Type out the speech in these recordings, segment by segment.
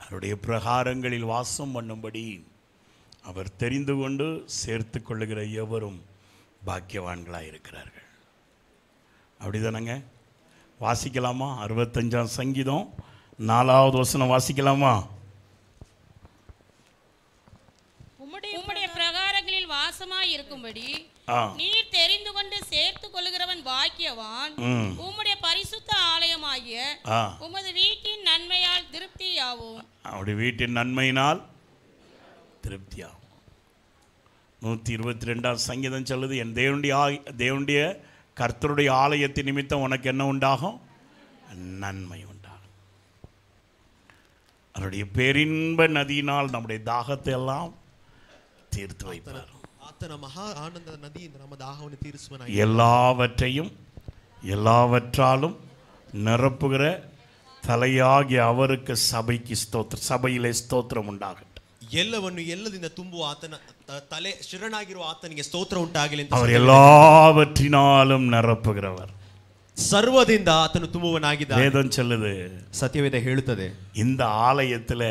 அவருடைய பிரகாரங்களில் வாசம் பண்ணும்படி அவர் தெரிந்து கொண்டு சேர்த்து கொள்ளுகிற எவரும் பாக்கியவான்களாக இருக்கிறார்கள். அப்படிதானங்க? வாசிக்கலாமா? 65ஆம் சங்கீதம் 4வது வசனம் வாசிக்கலாமா? உம்முடைய பிரகாரங்களில் வாசமாய் இருக்கும்படி நீர் தெரிந்து கொண்டு சேர்த்து கொள்ளுகிறவன் பாக்கியவான். உம்முடைய பரிசுத்த ஆலயமாகிய உமது வீட்டின் நன்மையால் திருப்தியாகும். அவருடைய வீட்டின் நன்மையினால் திருப்தியாகும். 122ஆம் சங்கீதம் சொல்லுது, என் தேவனுடைய கர்த்தருடைய ஆலயத்தின் நிமித்தம் உனக்கு என்ன உண்டாகும்? நன்மை உண்டாகும். அவருடைய பேரின்ப நதியினால் நம்முடைய தாகத்தை எல்லாம் தீர்த்து வைப்பார். எல்லாவற்றையும் எல்லாவற்றாலும் நிரப்புகிற தலையாகிய அவருக்கு சபையிலே ஸ்தோத்திரம் உண்டாகட்டும். ಎಲ್ಲವನ್ನು ಎಲ್ಲದಿಂದ ತುಂಬುವ ಆತನ ತಲೆ ಶಿರನಾಗಿರುವ ಆತನಿಗೆ ಸ್ತೋತ್ರ ಉಂಟಾಗಲಿ ಅಂತ. அவர் எல்லாவற்றினாலும் நிரப்புகிறவர். ಸರ್ವದಿಂದ ಆತನು ತುಂಬುವನಾಗಿದ್ದಾನೆ. வேதம் சொல்லுது, ಸತ್ಯವೇದ ಹೇಳುತ್ತದೆ, இந்த ஆலயத்துல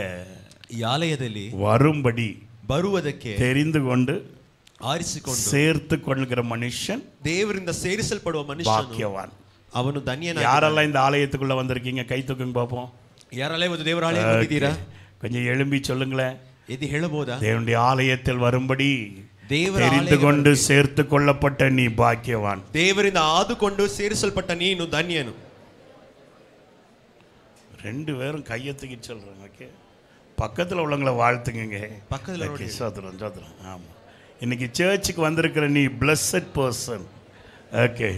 ಈ ಆಲಯದಲ್ಲಿ வரும்படி ಬರುವುದಕ್ಕೆ தெரிந்து கொண்டு ಆರಿಸಿಕೊಂಡು சேர்த்து கொள்கிற மனுஷன், ದೇವರಿಂದ ಸೇರಿಸಲ್ಪಡುವ ಮನುಷ್ಯನು பாக்கியவான். ಅವನು ಧನ್ಯನಾಗಿದ್ದಾನೆ. யாரெல்லாம் இந்த ஆலயத்துக்குள்ள வந்திருக்கீங்க? கை தூக்குங்க பாப்போம். ಯಾರೆಲ್ಲ ಒಂದು ದೇವರ ಆಲಯಕ್ಕೆ ಬಂದಿದ್ದೀರಾ? கொஞ்சம் எழும்பி சொல்லுங்களேன். இது ಹೇಳಬಹುದಾ? தேவனுடைய ஆலயத்தில் வரும்படி தெரிந்து கொண்டு சேர்த்து கொள்ளப்பட்ட நீ பாக்கியவான். ದೇವರಿಂದ ಆದುಕೊಂಡು ಸೇರಿಸಲ್ಪಟ್ಟ ನೀನು ಧನ್ಯನು. ரெண்டு பேரும் கையை தூக்கி சொல்றாங்க. ஓகே, பக்கத்தில் உள்ளவங்களை வாழ்த்துங்க. பக்கத்தில் சோதரம் சோதரம். ஆமாம், இன்னைக்கு சர்ச்சுக்கு வந்திருக்கிற நீ பிளஸட் பர்சன். ஓகே,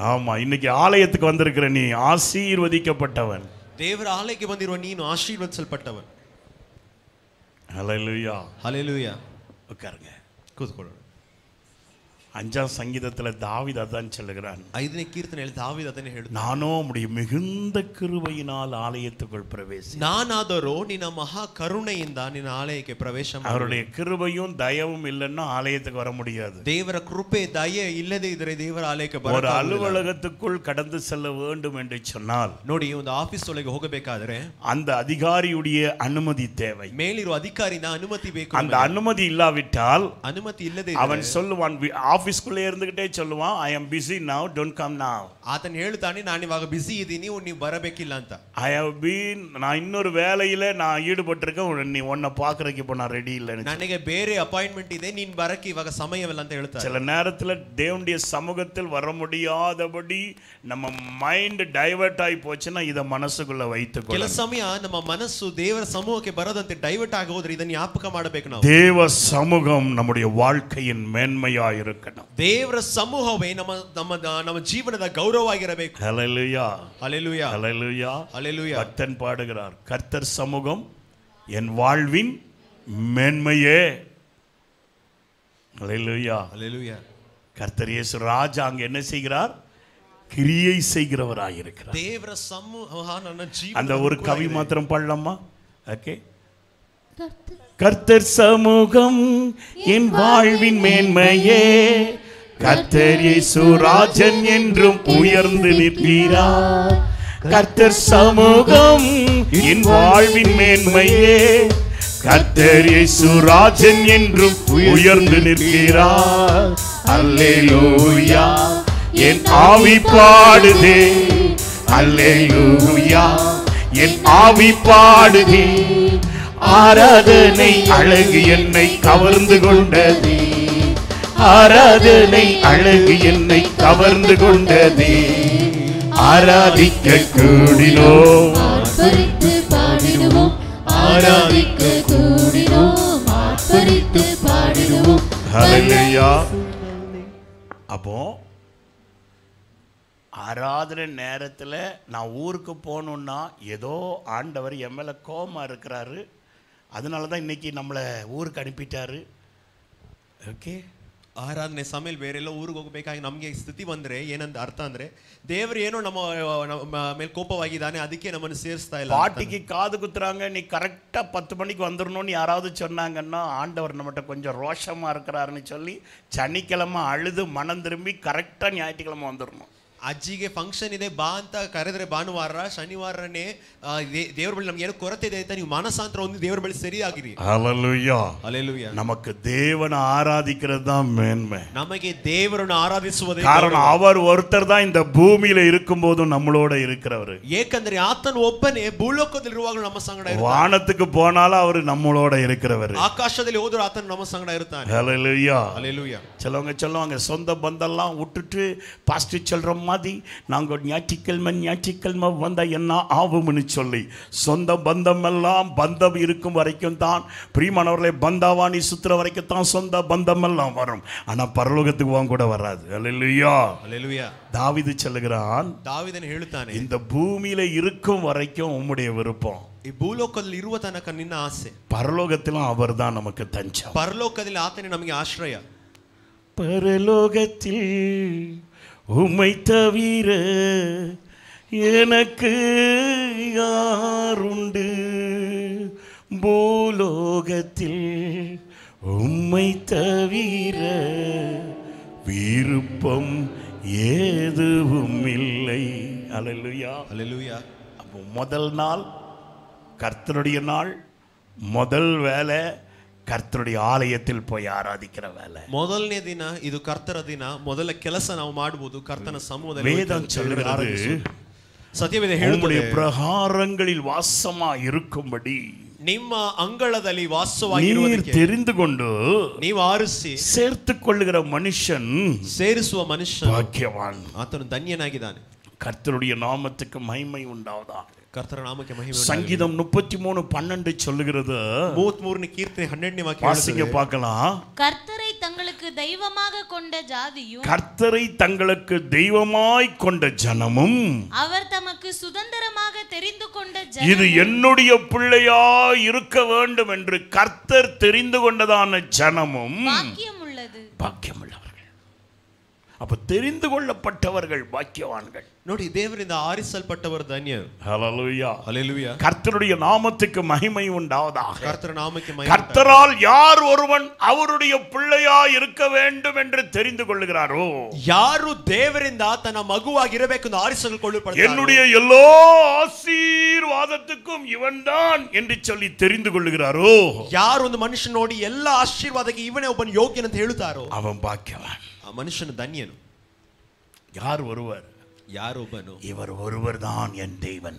ஆமாம், இன்னைக்கு ஆலயத்துக்கு வந்திருக்கிற நீ ஆசீர்வதிக்கப்பட்டவன். ದೇವರ ಆಲಯಕ್ಕೆ ಬಂದಿರುವ ನೀನು ಆಶೀರ್ವದಿಸಲ್ಪಟ್ಟವன். ஹல்லேலூயா, ஹல்லேலூயா. உட்காருங்க, ಕೂತ್ಕೊಳ್ಳೋಣ. 5ஆம் சங்கீதத்தில் தாவீது அதான் சொல்லுகிறான். 5ನೇ ಕೀರ್ತನೆಯಲ್ಲಿ ದಾವೀದ ಅದನ್ನೇ ಹೇಳುತ್ತಾನೆ, நானோ உம்முடைய மிகுந்த கிருபையினால் ஆலயத்துக்குள் பிரவேசி. ನಾನಾದರೂ ನಿನ್ನ ಮಹಾ ಕರುಣೆಯಿಂದ ನಿನ್ನ ಆಲಯಕ್ಕೆ ಪ್ರವೇಶ ಮಾಡಿ. அவருடைய கிருபையும் தயவும் இல்லைன்னா ஆலயத்துக்கு வர முடியாது. ದೇವರ ಕೃಪೆ ದಯೆ ಇಲ್ಲದೆ ಇದ್ದರೆ ದೇವರ ಆಲಯಕ್ಕೆ ಬರಲು ஒரு அலுவலகத்துக்குள் கடந்து செல்ல வேண்டும் என்று சொன்னால், ನೋಡಿ, ಒಂದು ಆಫೀಸ್ ಒಳಗೆ ಹೋಗಬೇಕಾದ್ರೆ அந்த அதிகாரியுடைய அனுமதி தேவை. ಮೇಲಿರುವ ಅಧಿಕಾರಿನ ಅನುಮತಿ ಬೇಕು. அந்த அனுமதி இல்லாவிட்டால் ಅನುಮತಿ ಇಲ್ಲದೆ அவன் சொல்லுவான், ஆபீஸ்க்குள்ளே இருந்துகிட்டே சொல்லுவான், ஐ ஆம் பிஸி நவ, டோன்ட் கம் நவ. ಆತನ ಹೇಳ್ತಾನೆ, ನಾನು ಇವಾಗ ಬಿಸಿ ಇದ್ದೀನಿ, ನೀವು ಬರಬೇಕಿಲ್ಲ ಅಂತ. ஐ ஹவ் பீன், நான் இன்னொரு வேலையில நான் ஈடுபட்டிருக்கேன், நீ உன்னை பார்க்கறதுக்கு இப்போ நான் ரெடி இல்லை, ನನಗೆ ಬೇರೆ ಅಪಾಯಿಂಟ್ಮೆಂಟ್ ಇದೆ, ನೀನು ಬರಕ್ಕೆ ಇವಾಗ ಸಮಯವಿಲ್ಲ ಅಂತ ಹೇಳ್ತಾರೆ. சில நேரத்தில் தேவனுடைய சமூகத்தில் வர முடியாதபடி நம்ம மைண்ட் டைவர்ட் ஆகி போச்சுன்னா இதை மனசுக்குள்ள வைத்துக்கொள்ள. ಕೆಲ ಸಮಯ ನಮ್ಮ ಮನಸ್ಸು ದೇವರ ಸಮೂಹಕ್ಕೆ ಬರದಂತೆ ಡೈವರ್ಟ್ ಆಗಿ ಹೋದ್ರೆ ಇದನ್ನು ಜ್ಞಾಪಕ ಮಾಡಬೇಕು ನಾವು. தேவ சமூகம் நம்முடைய வாழ்க்கையின் மேன்மையா இருக்கணும். ದೇವರ ಸಮೂಹವೇ ನಮ್ಮ ಜೀವನದ ಗೌರವವಾಗಿರಬೇಕು. ஹல்லேலூயா, ஹல்லேலூயா, ஹல்லேலூயா, ஹல்லேலூயா. பக்தன் பாடுகிறார், கர்த்தர் சமூகம் என் வாழ்வின் மேன்மையே. ஹல்லேலூயா, ஹல்லேலூயா. கர்த்தர் இயேசு ராஜா அங்க என்ன செய்கிறார்? கிரியை செய்கிறவராக இருக்கிறார். தேவர ಸಮೂಹ ನನ್ನ ಜೀವನ. அந்த ஒரு கவி மாத்திரம் பாடலாமா? ஓகே. கர்த்தர் சமூகம் என் வாழ்வின் மேன்மையே, கர்த்தர் இயேசு ராஜன் என்றும் உயர்ந்து நிற்கிறார். கர்த்தர் சமூகம் என் வாழ்வின் மேன்மையே, கர்த்தர் இயேசு ராஜன் என்றும் உயர்ந்து நிற்கிறார். அல்லேலூயா, என் ஆவி பாடுதே, அல்லேலூயா, என் ஆவி பாடுதே. ஆராதனை அழகு என்னை கவர்ந்து கொண்டதே, ஆராதனை அழகு என்னை கவர்ந்து கொண்டதே. ஆராதிக்க கூடினோம், ஆர்ப்பரித்து பாடிடுவோம், ஆராதிக்க கூடினோம், ஆர்ப்பரித்து பாடிடுவோம். ஹல்லேலூயா. அப்போ ஆராதனை நேரத்தில் நான் ஊருக்கு போகணுன்னா ஏதோ ஆண்டவர் என் மேலே கோபமாக இருக்கிறாரு, அதனால தான் இன்னைக்கு நம்மளை ஊருக்கு அனுப்பிட்டாரு. ஓகே, ಆರಾಧನೆ ಸಮಯದಲ್ಲಿ ಬೇರೆಲ್ಲ ಊರಿಗೆ ಹೋಗಬೇಕಾಗಿ ನಮಗೆ ಸ್ಥಿತಿ ಬಂದರೆ ಏನಂತ ಅರ್ಥ ಅಂದರೆ ದೇವರು ಏನೋ ನಮ್ಮ ಮೇಲೆ ಕೋಪವಾಗಿದ್ದಾನೆ, ಅದಕ್ಕೆ ನಮ್ಮನ್ನು ಸೇರಿಸ್ತಾ ಇಲ್ಲ. பாட்டிக்கு காது குத்துறாங்க, நீ கரெக்டாக 10 மணிக்கு வந்துடணும்னு யாராவது சொன்னாங்கன்னா ஆண்டவர் நம்மகிட்ட கொஞ்சம் ரோஷமாக இருக்கிறாருன்னு சொல்லி சனிக்கிழமை அழுது மனம் திரும்பி கரெக்டாக ஞாயிற்றுக்கிழமை வந்துடணும். ಅಜ್ಜಿಗೆ ಫಂಕ್ಷನ್ ಇದೆ ಬಾ ಅಂತ ಕರೆದ್ರೆ ಭಾನುವಾರ ಶನಿವಾರನೇ ದೇವರ ಬಳಿ ನಮ್ಗೆ ಏನೋ ಕೊರತೆ ಇದೆ ಅಂತ ನೀವು ಮನಸಾಂತರ ಒಂದು ದೇವರ ಬಳಿ ಸರಿಯಾಗಿರಿ. ஹல்லேலூயா. ஹல்லேலூயா. நமக்கு தேவனை ஆராதிக்கிறது தான் மேன்மை. ನಮಗೆ ದೇವರನ್ನು ಆರಾಧಿಸುವುದೇ காரணம் அவர் ஒருத்தர் தான் இந்த பூமியில இருக்கும்போது நம்மளோட இருக்கிறவர். ಏಕೆಂದರೆ ಆತನು ಒಬ್ಬನೇ ಭೂಲೋಕದಲ್ಲಿ ಇರುವಾಗಲೂ ನಮ್ಮ ಸಂಗಡ ಇರುತ್ತಾನೆ. வானத்துக்கு போனாலும் அவர் நம்மளோட இருக்கிறவர். ಆಕಾಶದಲ್ಲಿ ಹೋದರೂ ಆತನು ನಮ್ಮ ಸಂಗಡ ಇರುತ್ತಾನೆ. ஹல்லேலூயா. ஹல்லேலூயா. சிலவங்க சொல்லுவாங்க சொந்த பந்தெல்லாம் விட்டுட்டு பாஸ்டர் சொல்ற மாதிரி நாங்கள் ஞாயிற்றுக்கிழமை வந்த என்ன ஆகும்னு சொல்லி சொந்த பந்தம் எல்லாம் பந்தம் இருக்கும் வரைக்கும் தான் பிரியமானவர்களே பந்தாவாணி சுத்துற வரைக்கும் தான் சொந்த பந்தம் எல்லாம் வரும். ஆனா பரலோகத்துக்கு வாங்க கூட வராது. ஹல்லேலூயா. ஹல்லேலூயா. தாவீது சொல்லுகிறான், தாவீதன் ಹೇಳುತ್ತಾನೆ, இந்த பூமியில இருக்கும் வரைக்கும் உம்முடைய விருப்பம், ಈ ಭೂಲೋಕದಲ್ಲಿ ಇರುವ ತನಕ ನಿನ್ನ ಆಸೆ, பரலோகத்திலும் அவர்தான் நமக்கு தஞ்சம். ಪರಲೋಕದಲ್ಲಿ ಆತನೇ ನಮಗೆ ಆಶ್ರಯ. பரலோகத்தில் உம்மை தவிர எனக்கு யாருண்டு, பூலோகத்தில் உம்மை தவிர விருப்பம் ஏதுவும் இல்லை. அல்லேலூயா. ஹல்லேலூயா. அப்போ முதல் நாள் கர்த்தருடைய நாள், முதல் வேலை கர்த்தருடைய ஆலயத்தில் போய் ஆராதிக்கிற வேலை. ಮೊದಲನೇ ದಿನ ಇದು ಕರ್ತರ ದಿನ, ಮೊದಲ ಕೆಲಸ ನಾವು ಮಾಡಬಹುದು ಕರ್ತನ ಸಮೂಹದಲ್ಲಿ. வேதம் சொல்கிறது ಸತ್ಯವೇದ உம்முடைய ಹೇಳುತ್ತದೆ, பிரகாரங்களில் வாசமா இருக்கும்படி ನಿಮ್ಮ ಅಂಗಳದಲ್ಲಿ ವಾಸವಾಗಿರುವುದಕ್ಕೆ தெரிந்து கொண்டு ನೀವು ಆರಿಸಿ சேர்த்துக் கொள்ளுகிற மனுஷன் ಸೇರಿಸುವ ಮನುಷ್ಯ பாக்கியவான். ಆತನು ಧನ್ಯನಾಗಿದ್ದಾನೆ. கர்த்தருடைய நாமத்துக்கு மகிமை உண்டாவதாக. ಕರ್ತರ ನಾಮಕ್ಕೆ ಮಹಿಮೆ. சங்கீதம் 33:12 சொல்லுகிறது. 33ನೇ ಕೀರ್ತನೆ 12ನೇ ವಾಕ್ಯ வாசிங்க பார்க்கலாம். கர்த்தரை தங்களுக்கு தெய்வமாக கொண்ட ஜாதியும், கர்த்தரை தங்களுக்கு தெய்வமாய் கொண்ட ஜனமும், அவர் தமக்கு சுதந்திரமாக தெரிந்து கொண்ட இது என்னுடைய பிள்ளையா இருக்க வேண்டும் என்று கர்த்தர் தெரிந்து கொண்டதான ஜனமும் பாக்கியம் உள்ளது. பாக்கியம் உள்ளவர்கள். அப்ப தெரிந்து கொள்ளப்பட்டவர்கள் பாக்கியவான்கள். ನೋಡಿ, ದೇವರಿಂದ ಆರಿಸಲ್ಪಟ್ಟವರು ಧನ್ಯರು. ஹல்லேலூயா. ஹல்லேலூயா. கர்த்தருடைய நாமத்துக்கு மகிமை உண்டாவதாக. ಕರ್ತರ ನಾಮಕ್ಕೆ ಮಹಿಮೆ. கர்த்தரால் யார் ஒருவன் அவருடைய பிள்ளையா இருக்க வேண்டும் என்று தெரிந்து கொள்ளுகிறாரோ, ಯಾರು ದೇವರಿಂದ ತನ್ನ ಮಗುವಾಗಿರಬೇಕೆಂದು ಆರಿಸಿಕೊಳ್ಳಲ್ಪಡುತ್ತಾರೆ, என்னுடைய எல்லா ஆசீர்வாதத்துக்கும் இவன்தான் என்று சொல்லி தெரிந்து கொள்ளுகிறாரோ, ಯಾರು ಒಂದು ಮನುಷ್ಯ ನೋಡಿ ಎಲ್ಲ ಆಶೀರ್ವಾದಕ್ಕೆ ಇವನೇ ಒಬ್ಬನು ಯೋಗ್ಯನಂತ ಹೇಳುತ್ತಾರೋ அவன் பாக்கியவான். ಆ ಮನುಷ್ಯನು ಧನ್ಯನು. யார் ஒருவர்? ಯಾರೊಬ್ಬನು? இவர் ஒருவர் தான் என் தேவன்.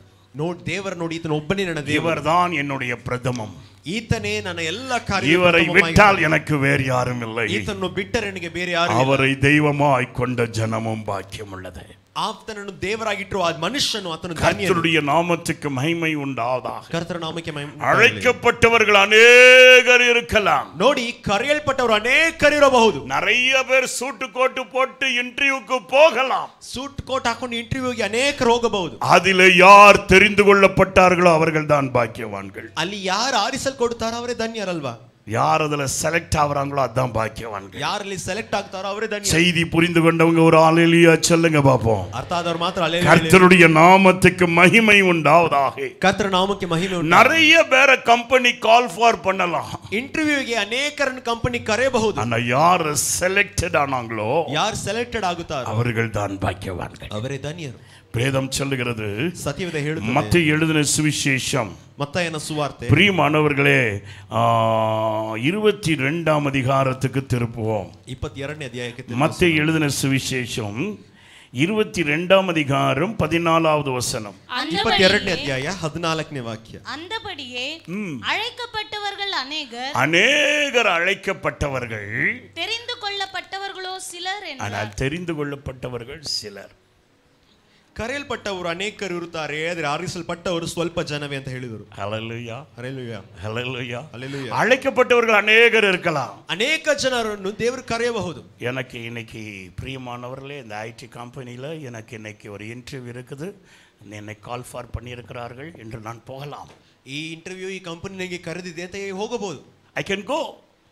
ದೇವರ ನೋಡಿ ಈತನ ಒಬ್ಬನೇ ನನ್ನ ದೇವರು, இவர் தான் என்னுடைய பிரதமம், ಈತನೇ ನನ್ನ ಎಲ್ಲ ಕಾರ್ಯ. இவரை விட்டால் எனக்கு வேறு யாரும் இல்லை. ಈತನನ್ನು ಬಿಟ್ಟರೆ ನನಗೆ ಬೇರೆ ಯಾರು ಇಲ್ಲ. அவரை தெய்வமாய் கொண்ட ஜனமும் பாக்கியம் உள்ளது. ಆತನನ್ನು ದೇವರಾಗಿಟ್ಟರು ಆ ಮನುಷ್ಯನು ಆತನು ಧನ್ಯನು. கர்த்தருடைய நாமத்துக்கு மகிமை உண்டாவதாக. ಕರ್ತರ ನಾಮಕ್ಕೆ ಮಹಿಮೆ. அழைக்கப்பட்டவர்கள் அநேகர் இருக்கலாம். ನೋಡಿ, ಕರೆಯಲ್ಪಟ್ಟವರು ಅನೇಕರಿರಬಹುದು. நிறைய பேர் சூட்டு கோட்டு போட்டு இன்டர்வியூக்கு போகலாம். ಸೂಟ್ ಕೋಟ್ ಹಾಕೊಂಡು ಇಂಟರ್ವ್ಯೂಗೆ ಅನೇಕರು ಹೋಗಬಹುದು. அதிலே யார் தெரிந்து கொள்ளப்பட்டார்களோ அவர்கள் தான் பாக்கியவான்கள். ಅಲ್ಲಿ ಯಾರು ಆರಿಸಲ್ಪಡುತ್ತಾರೋ ಅವರೇ ಧನ್ಯರಲ್ವಾ? யார் அதுல செலக்ட் ஆகுறாங்களோ அதான் பாக்கியவான்கள். ಯಾರಲ್ಲಿ ಸೆಲೆಕ್ಟ್ ಆಗ್ತಾರೋ ಅವರೇ ಧನ್ಯ. செய்தி புரிந்து கொண்டவங்க ஒரு ஹல்லேலூயா சொல்லுங்க பாப்போம். ಅರ್ಥ ಆದವರು ಮಾತ್ರ ಹಲ್ಲೆಲೂಯಾ. கர்த்தருடைய நாமத்துக்கு மகிமை உண்டாவதாக. ಕರ್ತರ ನಾಮಕ್ಕೆ ಮಹಿಮೆ ಉಂಟಾಗಲಿ. நிறைய பேரை கம்பெனி கால் ஃபார் பண்ணலாம். ಇಂಟರ್ವ್ಯೂಗೆ ಅನೇಕರನ್ನು ಕಂಪನಿ ಕರೆಯಬಹುದು. ஆனா யார் செலக்டட் ஆனாங்களோ, ಯಾರು ಸೆಲೆಕ್ಟೆಡ್ ಆಗುತ್ತಾರೋ அவர்கள் தான் பாக்கியவான்கள். ಅವರೇ ಧನ್ಯರು. வேதம் சொல்லுகிறது, ಸತ್ಯವೇದ ಹೇಳುತ್ತದೆ, மத்தேயு எழுதின சுவிசேஷம் ಮತ್ತಾಯನ ಸುವಾರ್ತೆ பிரியமானவர்களே 22ஆம் அதிகாரத்துக்கு திருப்புவோம். 22ನೇ ಅಧ್ಯಾಯಕ್ಕೆ மத்தேயு எழுதின சுவிசேஷம் 22ஆம் அதிகாரம் 14வது வசனம். 22ನೇ ಅಧ್ಯಾಯ 14ನೇ ವಾಕ್ಯ. அந்தபடியே அழைக்கப்பட்டவர்கள் அநேகர், அநேகர் அழைக்கப்பட்டவர்கள், தெரிந்து கொள்ளப்பட்டவர்களோ சிலர் என்றார். ஆனால் தெரிந்து கொள்ளப்பட்டவர்கள் சிலர். ಕರೆಯಲ್ಪಟ್ಟವರು ಅನೇಕರು ಇರುತ್ತಾರೆ, ಆದರೆ ಆರಿಸಲ್ಪಟ್ಟವರು ಸ್ವಲ್ಪ ಜನವೇ ಅಂತ ಹೇಳಿದರು. ஹல்லேலூயா. ಹಲ್ಲೆಲೂಯಾ. ஹல்லேலூயா. ಹಲ್ಲೆಲೂಯಾ. அழைக்கப்பட்டவர்கள் அநேகர் இருக்கலாம். ಅನೇಕ ಜನರನ್ನು ದೇವರು ಕರೆಯಬಹುದು. எனக்கு இன்னைக்கு பிரியமானவர்களே, இந்த ஐடி கம்பெனியில் எனக்கு இன்னைக்கு ஒரு இன்டர்வியூ இருக்குது, என்னை கால் ஃபார் பண்ணியிருக்கிறார்கள் என்று நான் போகலாம். ಈ ಇಂಟರ್ವ್ಯೂ ಈ ಕಂಪನಿಗೆ ಕರೆದಿದೆ ಅಂತ ಹೋಗಬಹುದು. I can go.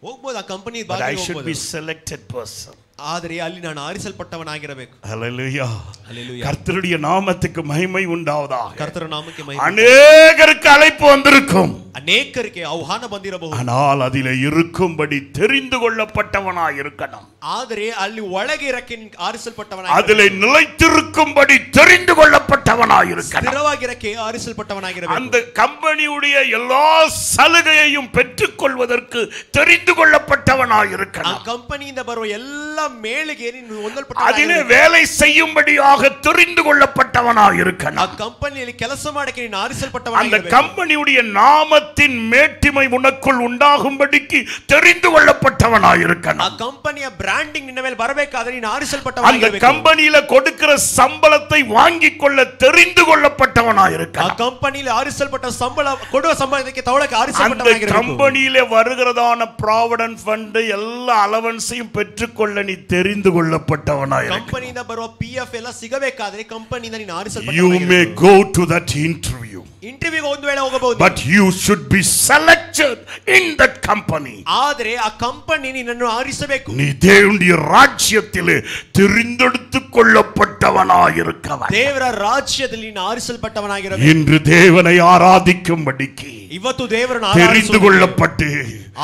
ಹೋಗಬಹುದು, ಆ company But I should be selected person. ಆದರೆ ಅಲ್ಲಿ ನಾನು ಆರಿಸಲ್ಪಟ್ಟವನಾಗಿರಬೇಕು. ஹல்லேலூயா. ಹಲ್ಲೆಲೂಯಾ. கர்த்தருடைய நாமத்துக்கு மகிமை உண்டாவதாக. ಕರ್ತರ ನಾಮಕ್ಕೆ ಮಹಿಮೆ. அநேகருக்கு அழைப்பு வந்திருக்கும், ಅನೇಕರಿಗೆ ಆಹ್ವಾನ ಬಂದಿರಬಹುದು, ஆனால் அதிலே இருக்கும்படி தெரிந்து கொள்ளப்பட்டவனாய் இருக்கணும். ಆದರೆ ಅಲ್ಲಿ ಒಳಗೆ ಇರಕ್ಕೆ ಆರಿಸಲ್ಪಟ್ಟವನಾಗಿ, அதிலே நிலைத்திருக்கும்படி தெரிந்து கொள்ளப்பட்டவனாயிருக்கிறான். ಸ್ಥಿರವಾಗಿರಕ್ಕೆ ಆರಿಸಲ್ಪಟ್ಟವನಾಗಿರಬೇಕು. அந்த கம்பெனியுடைய எல்லா சலுகையையும் பெற்றுக்கொள்வதற்கு தெரிந்து கொள்ளப்பட்டவனாயிருக்கிறான். ಆ ಕಂಪನಿಯಿಂದ ಬರುವ ಎಲ್ಲ ಮೇಳಿಗೆ ನೀನು அதிலே ಹೊಂದಲ್ಪಟ್ಟವನಾಗಿರಬೇಕು. வேலை செய்யும்படியாக தெரிந்து கொள்ளப்பட்டவனாயிருக்கிறான். ಆ ಕಂಪನಿಯಲ್ಲಿ ಕೆಲಸ ಮಾಡಕ್ಕೆ ನೀನು அந்த ಆರಿಸಲ್ಪಟ್ಟವನಾಗಿರಬೇಕು. கம்பெனியுடைய நாமத்தின் மேட்டிமை உனக்குள் உண்டாகும்படிக்கு தெரிந்து கொள்ளப்பட்டவனாயிருக்கிறான். ಆ ಕಂಪನಿಯ ಬ್ರಾಂಡಿಂಗ್ ನಿನ್ನ ಮೇಲೆ ಬರಬೇಕಾದ್ರೆ ನೀನು அந்த ಆರಿಸಲ್ಪಟ್ಟವನಾಗಿರಬೇಕು. கம்பெனியில கொடுக்கிற சம்பளத்தை வாங்கிக் கொள்ள தெரிந்து ಆ கொள்ளப்பட்டவனாயிருக்கிறான். ಕಂಪನಿಯಲ್ಲಿ ಆರಿಸಲ್ಪಟ್ಟ ಸಂಬಳ ಕೊಡುವ ಸಂಬಳಕ್ಕೆ ತಗೊಳ್ಳಕ್ಕೆ அந்த ಆರಿಸಲ್ಪಟ್ಟವನಾಗಿರಬೇಕು. கம்பெனியில வருகிறதான ப்ராவிடன்ட் ஃபண்ட் எல்லா அலவன்ஸையும் பெற்றுக்கொள்ள நீ தெரிந்து கொள்ளப்பட்டவனாயிருக்கிறான். ಕಂಪನಿಯಿಂದ ಬರುವ PF ಎಲ್ಲ ಸಿಗಬೇಕಾದ್ರೆ ಕಂಪನಿಯಿಂದ ನೀನು You may ಆರಿಸಲ್ಪಟ್ಟವನಾಗಿರಬೇಕು. go to that interview, ಇಂಟರ್ವ್ಯೂಗೆ ಒಂದು ವೇಳೆ ಹೋಗಬಹುದು, but you should be selected in that company. ಆದರೆ ಆ ಕಂಪನಿ ನಿನ್ನನ್ನು ಆರಿಸಬೇಕು. நீ தேவனுடைய ராஜ்யத்திலே தெரிந்தெடுத்துக் கொள்ளப்பட்டவனாயிருக்கவன். ದೇವರ ರಾಜ್ಯದಲ್ಲಿ ನೀನು ಆರಿಸಲ್ಪಟ್ಟವನಾಗಿರಬೇಕು. இன்று தேவனை ஆராதிக்கும்படிக்கு ಇವತ್ತು ದೇವರನ್ನು தெரிந்து கொள்ளப்பட்டு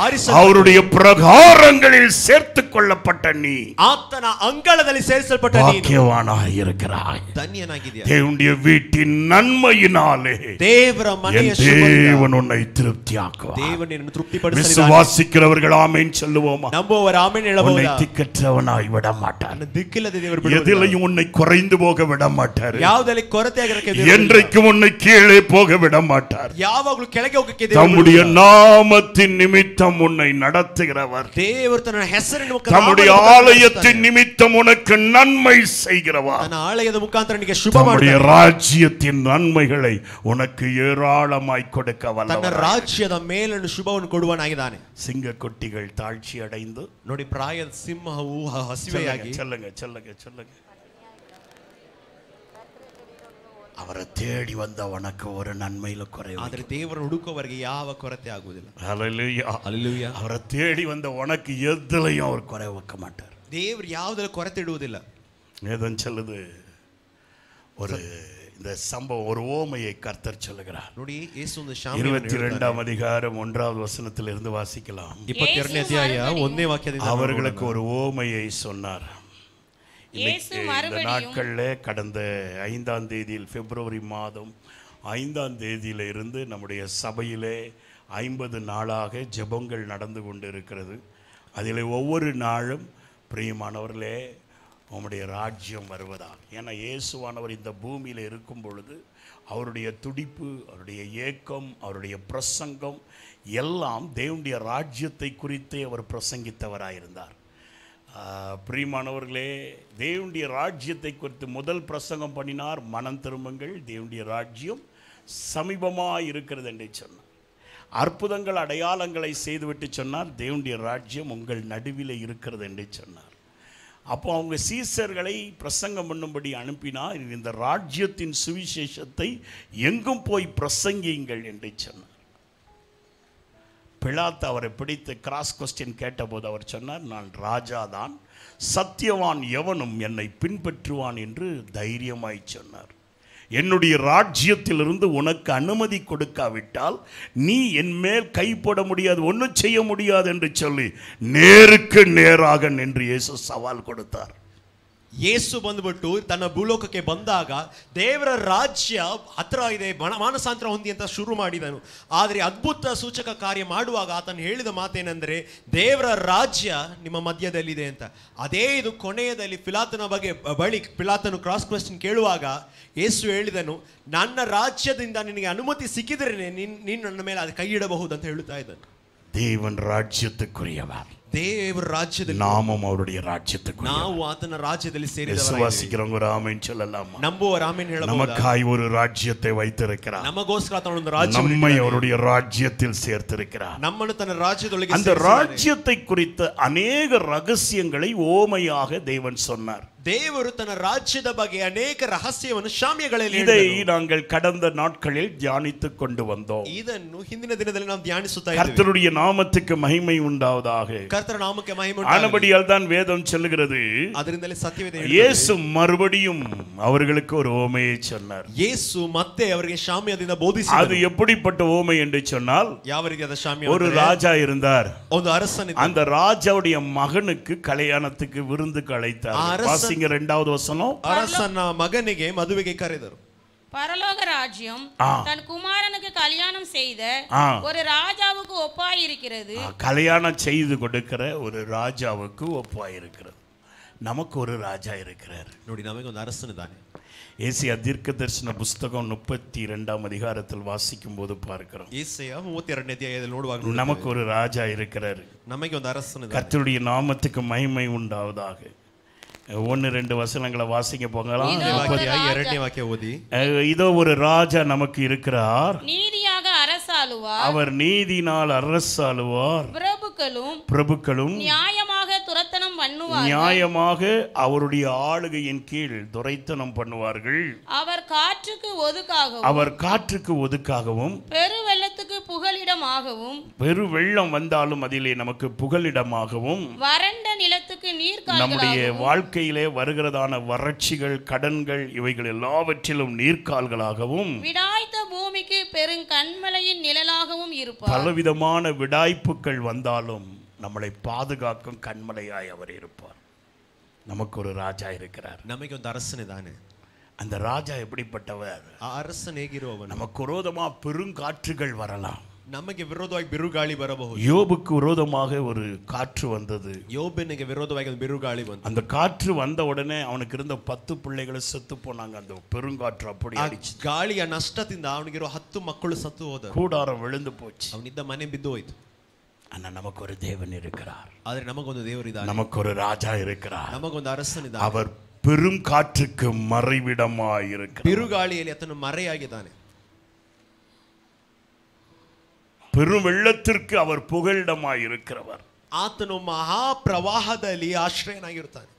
ஆரிசல்பட்டு அவருடைய பிரகாரங்களில் சேர்த்துக் கொள்ளப்பட்ட நீ ಆತನ ಅಂಗಳದಲ್ಲಿ ಸೇರಿಸಲ್ಪಟ್ಟ ನೀನು பாக்கியவானாயிருக்கிறாய். ಧನ್ಯನಾಗಿದ್ದೀಯ. தேவனுடைய வீட்டின் நன்மையினாலே ದೇವರ ಮನೆಯ என் தேவன் உன்னை திருப்தியாக்குவார். ದೇವನನ್ನು ತೃಪ್ತಿಪಡಿಸಲಿದ್ದಾನೆ. விசுவாசிக்கிறவர்கள் ஆமென் சொல்லுவோமா? ನಂಬುವವರು ಆಮೆನ್ உன்னை ಹೇಳಬಹುದಾ? திக்கற்றவனாய் விட மாட்டார். ದಿಕ್ಕಿಲ್ಲದೆ ದೇವರು ಬಿಡುವುದಿಲ್ಲ. எதிலையும் உன்னை குறைந்து போக விட மாட்டார். ಯಾವುದರಲ್ಲಿ ಕೊರತೆ ಆಗಿರಕ್ಕೆ ದೇವರು என்றைக்கும் உன்னை கீழே போக விட மாட்டார். ಯಾವಾಗಲೂ ಕೆಳಗೆ ಹೋಗಕ್ಕೆ ದೇವರು தம்முடைய நாமத்தின் நிமித்தம் உன்னை நடத்துகிறவர். ದೇವರು ತನ್ನ ಹೆಸರಿನ ಮುಖಾಂತರ தம்முடைய ஆலயத்தின் நிமித்தம் உனக்கு நன்மை செய்கிறவர். ತನ್ನ ಆಲಯದ ಮುಖಾಂತರ ನಿನಗೆ ಶುಭ தம்முடைய ಮಾಡುತ್ತಾನೆ. ராஜ்யத்தின் நன்மைகளை உனக்கு ஏராளமாய் கொடுக்க ತನ್ನ வல்லவர். ರಾಜ್ಯದ ಮೇಲನ್ನು ಶುಭವನ್ನು ಕೊಡುವನಾಗಿದ್ದಾನೆ. சிங்கக்குட்டிகள் தாழ்ச்சி அடைந்து ನೋಡಿ, ಪ್ರಾಯದ ಸಿಂಹವು ಹಸಿವೆಯಾಗಿ சொல்லுங்க சொல்லுங்க சொல்லுங்க அவரை தேடி வந்த உனக்கு ஒரு நன்மையில குறைவு. ಆದರೆ ದೇವರನ್ನು ಹುಡುಕುವವರಿಗೆ ಯಾವ ಕೊರತೆ ಆಗುವುದಿಲ್ಲ. ஹல்லேலூயா. ಹಲ್ಲೆಲೂಯಾ. அவரை தேடி வந்த உனக்கு எதுலையும் அவர் குறை வைக்க மாட்டார். ದೇವರು ಯಾವುದರ ಕೊರತೆ ಇಡುವುದಿಲ್ಲ. வேதம் சொல்லுது, ஒரு இந்த சம்பவம், ஒரு ஓமையை கர்த்தர் சொல்லுகிறார். ನೋಡಿ, ಯೇಸು ಒಂದು 22ஆம் அதிகாரம் 1வது வசனத்திலிருந்து வாசிக்கலாம். 22ನೇ ಅಧ್ಯಾಯ 1ನೇ ವಾಕ್ಯದಿಂದ அவர்களுக்கு ஒரு ஓமையை சொன்னார். இயேசு இந்த மறுபடியும் நாட்கள்ல கடந்த 5ஆம் தேதியில், பிப்ரவரி மாதம் 5ஆம் தேதியில இருந்து நம்முடைய சபையிலே 50 நாளாக ஜெபங்கள் நடந்து கொண்டு இருக்கிறது. அதில் ஒவ்வொரு நாளும் பிரியமானவர்களே உம்முடைய ராஜ்யம் வருவதாக. ஏன்னா இயேசுவானவர் இந்த பூமியில் இருக்கும் பொழுது அவருடைய துடிப்பு, அவருடைய ஏக்கம், அவருடைய பிரசங்கம் எல்லாம் தேவனுடைய ராஜ்யத்தை குறித்தே அவர் பிரசங்கித்தவராயிருந்தார். பிரியமானவர்களே, தேவனுடைய ராஜ்யத்தை குறித்து முதல் பிரசங்கம் பண்ணினார், மனம் திரும்புங்கள், தேவனுடைய ராஜ்யம் சமீபமாக இருக்கிறது என்று சொன்னார். அற்புதங்கள் அடையாளங்களை செய்துவிட்டு சொன்னார், தேவனுடைய ராஜ்யம் உங்கள் நடுவில் இருக்கிறது என்று சொன்னார். அப்போ அவங்க சீசர்களை பிரசங்கம் பண்ணும்படி அனுப்பினார். இந்த ராஜ்யத்தின் சுவிசேஷத்தை எங்கும் போய் பிரசங்கியுங்கள் என்று சொன்னார். பிலாத்து அவரை பிடித்து கிராஸ் கொஸ்டின் கேட்டபோது அவர் சொன்னார், நான் ராஜாதான், சத்தியவான் எவனும் என்னை பின்பற்றுவான் என்று தைரியமாய் சொன்னார். என்னுடைய ராஜ்யத்திலிருந்து உனக்கு அனுமதி கொடுக்காவிட்டால் நீ என் மேல் கைப்பட முடியாது, ஒன்றும் செய்ய முடியாது என்று சொல்லி நேருக்கு நேராக நின்று இயேசு சவால் கொடுத்தார். ಯೇಸು ಬಂದ್ಬಿಟ್ಟು ತನ್ನ ಭೂಲೋಕಕ್ಕೆ ಬಂದಾಗ ದೇವರ ರಾಜ್ಯ ಹತ್ರ ಇದೆ, ಮಾನಸಾಂತರ ಹೊಂದಿ ಅಂತ ಶುರು ಮಾಡಿದನು. ಆದರೆ ಅದ್ಭುತ ಸೂಚಕ ಕಾರ್ಯ ಮಾಡುವಾಗ ಆತನು ಹೇಳಿದ ಮಾತೇನೆಂದರೆ, ದೇವರ ರಾಜ್ಯ ನಿಮ್ಮ ಮಧ್ಯದಲ್ಲಿದೆ ಅಂತ. ಅದೇ ಇದು ಕೊನೆಯದಲ್ಲಿ ಪಿಲಾತನ ಬಳಿ ಪಿಲಾತನು ಕ್ರಾಸ್ ಕ್ವೆಶ್ಚನ್ ಕೇಳುವಾಗ ಯೇಸು ಹೇಳಿದನು, ನನ್ನ ರಾಜ್ಯದಿಂದ ನಿನಗೆ ಅನುಮತಿ ಸಿಕ್ಕಿದರೆ ನೀನು ನನ್ನ ಮೇಲೆ ಅದು ಕೈ ಇಡಬಹುದು ಅಂತ ಹೇಳುತ್ತಾ ಇದ್ದನು. தேவன் ராஜ்யத்துக்குரியவர். ದೇವರ ರಾಜ್ಯದಲ್ಲಿ நாமும் அவருடைய ராஜ்யத்துக்குரிய. ನಾವು ಆತನ ರಾಜ್ಯದಲ್ಲಿ ಸೇರಿದವರಾಗಿದ್ದೇವೆ. விசுவாசிக்கிறவங்க ஒரு ஆமென் சொல்லலாமா? ನಂಬುವವರ ಆಮೆನ್ ಹೇಳಬಹುದಾ? நமக்காய் ஒரு ராஜ்யத்தை வைத்திருக்கிறார். ನಮಗೋಸ್ಕರ ಆತನ ಒಂದು ರಾಜ್ಯ, நம்மை அவருடைய ராஜ்யத்தில் சேர்த்திருக்கிறார். ನಮ್ಮನ್ನು ತನ್ನ ರಾಜ್ಯದೊಳಗೆ அந்த ராஜ்யத்தை குறித்த அநேக ரகசியங்களை ஓமையாக தேவன் சொன்னார். ದೇವರು ತನ್ನ ರಾಜ್ಯದ ಬಗ್ಗೆ ಅನೇಕ ರಹಸ್ಯವನ್ನು ಶಾಮ್ಯಗಳಲ್ಲಿ இதை நாங்கள் கடந்த நாட்களில் தியானித்துக் கொண்டு வந்தோம். ಇದನ್ನು ಹಿಂದಿನ ದಿನದಲ್ಲಿ ನಾವು ಧ್ಯಾನಿಸುತ್ತಾ ಇದ್ದೇವೆ. கர்த்தருடைய நாமத்துக்கு மகிமை உண்டாவதாக. ಕರ್ತನ ನಾಮಕ್ಕೆ ಮಹಿಮೆ ಉಂಟಾಗಲಿ. ஆனபடியால் தான் வேதம் சொல்லுகிறது, ಅದರಿಂದಲೇ ಸತ್ಯವೇದ இயேசு மறுபடியும் அவர்களுக்கு ஒரு ஓமையை சொன்னார். ಯೇಸು ಮತ್ತೆ ಅವರಿಗೆ ಶಾಮ್ಯದಿಂದ ಬೋಧಿಸಿದರು. அது எப்படிப்பட்ட ஓமை என்று சொன்னால், ಯಾವ ರೀತಿಯಾದ ಶಾಮ್ಯ? ஒரு ராஜா இருந்தார். ಒಂದು ಅರಸನಿದ್ದ. அந்த ராஜாவுடைய மகனுக்கு கல்யாணத்துக்கு விருந்துக்கு அழைத்தார். வாசிங்க 2வது வசனம். ಅರಸನ ಮಗನಿಗೆ ಮದುವೆಗೆ ಕರೆದರು. பரலோக ராஜ்யம் தன் குமாரனுக்கு கல்யாணம் செய்த ஒரு ராஜாவுக்கு ஒப்பாயிருக்கிறது. கல்யாணம் செய்து கொடுக்கிற ஒரு ராஜாவுக்கு ஒப்பாயிருக்கிறது. நமக்கு ஒரு ராஜா இருக்கிறார். ನೋಡಿ, ನಮಗೆ ಒಂದು ಅರಸನಿದ್ದಾನೆ. ஏசாயா தீர்க்கதரிசன புஸ்தகம் 32ஆம் அதிகாரத்தில் வாசிக்கும் போது பார்க்கிறோம், ஏசாயா 32ನೇ ಅಧ್ಯಾಯದಲ್ಲಿ ನೋಡುವಾಗ நமக்கு ஒரு ராஜா இருக்கிறார். ನಮಗೆ ಒಂದು ಅರಸನಿದ್ದಾನೆ. கர்த்தருடைய நாமத்துக்கு மகிமை உண்டாவதாக. 1-2 வசனங்களை வாசிக்க போகலாம். 2ನೇ ವಾಕ್ಯ ಓದಿ. இதோ ஒரு ராஜா நமக்கு இருக்கிறார், நீதியாக அரசாளுவார், அவர் நீதினால் அரசாளுவார், பிரபுக்களும் நியாயமாக துரத்தனம் பண்ணுவார்கள், நியாயமாக அவருடைய ஆளுகையின் கீழ் துரைத்தனம் பண்ணுவார்கள். அவர் காற்றுக்கு ஒதுக்காகவும் பெருவெள்ளத்துக்கு புகலிடமாகவும், பெரு வெள்ளம் வந்தாலும் அதிலே நமக்கு புகலிடமாகவும், வறண்ட நிலத்துக்கு நீர்க்கால்களாகவும், நம்முடைய வாழ்க்கையிலே வருகிறதான வறட்சிகள், கடன்கள், இவைகள் எல்லாவற்றிலும் நீர்க்கால்களாகவும், விடாய்த்த பூமிக்கு பெருங்கண்மலையின் நிழலாகவும் இருப்பார். பலவிதமான விடாய்ப்புகள் வந்தாலும் நம்மளை பாதுகாக்கும் கண்மலையாய் அவர் இருப்பார். நமக்கு ஒரு ராஜா இருக்கிறார். ನಮಗೆ ಒಂದು ಅರಸನಿದ್ದಾನೆ. அந்த ராஜா எப்படிப்பட்டவர்? ಆ ಅರಸನ ಹೇಗಿರುವವನು? நமக்கு விரோதமா பெருங்காற்றுகள் வரலாம். ನಮಗೆ ವಿರೋಧವಾಗಿ ಬಿರುಗಾಳಿ ಬರಬಹುದು. யோபுக்கு விரோதமாக ஒரு காற்று வந்தது. ಯೋಬನಿಗೆ ವಿರೋಧವಾಗಿ ಒಂದು ಬಿರುಗಾಳಿ ಬಂತು. அந்த காற்று வந்த உடனே அவனுக்கு இருந்த 10 பிள்ளைகள் செத்து போனாங்க. அந்த பெருங்காற்று அப்படி அடிச்சு ಗಾಳಿಯ ನಷ್ಟದಿಂದ ಅವನಿಗಿರೋ 10 ಮಕ್ಕಳು ಸತ್ತು ಹೋದರು. கூடாரம் விழுந்து போச்சு. ಅವನಿದ್ದ ಮನೆ ಬಿದ್ದು ಹೋಯಿತು. ஆனா நமக்கு ஒரு தேவன் இருக்கிறார். ಆದರೆ ನಮಗೊಂದು ದೇವರಿದ್ದಾನೆ. நமக்கு ஒரு ராஜா இருக்கிறார். ನಮಗೊಂದು ಅರಸನಿದ್ದಾನೆ. அவர் பெரும் காற்றுக்கு மறைவிடமாய் இருக்கிறார். ಬಿರುಗಾಳಿಯಲ್ಲಿ ಆತನು ಮರೆಯಾಗಿದ್ದಾನೆ. பெரும் வெள்ளத்திற்கு அவர் புகலிடமாய் இருக்கிறவர். ಆತನು ಮಹಾಪ್ರವಾಹದಲ್ಲಿ ಆಶ್ರಯನಾಗಿರುತ್ತಾನೆ.